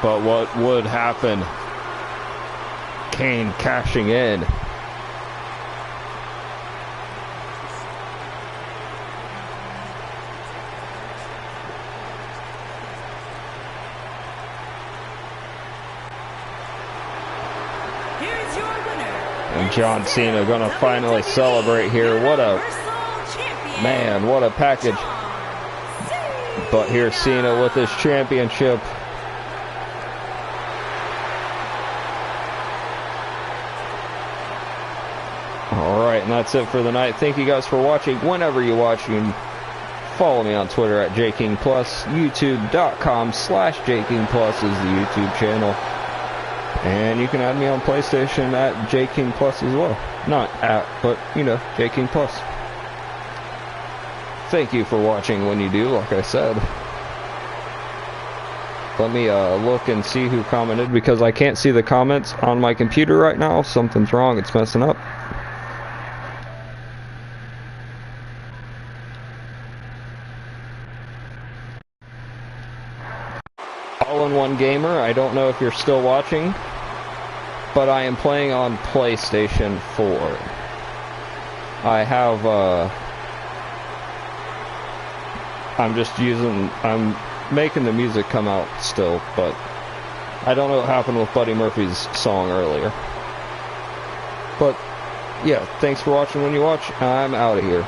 But what would happen? Kane cashing in. And John Cena gonna finally celebrate here. What a man, what a package. But here's Cena with his championship. Alright, and that's it for the night. Thank you guys for watching. Whenever you watch, you can follow me on Twitter at JKingPlus. YouTube.com/JKingPlus is the YouTube channel. And you can add me on PlayStation at JKingPlus as well. Not at, but, you know, JKingPlus. Thank you for watching when you do, like I said. Let me look and see who commented, because I can't see the comments on my computer right now. Something's wrong, it's messing up. All-in-One Gamer, I don't know if you're still watching, but I am playing on PlayStation 4. I have, I'm making the music come out still, but I don't know what happened with Buddy Murphy's song earlier. But, yeah, thanks for watching when you watch. I'm out of here.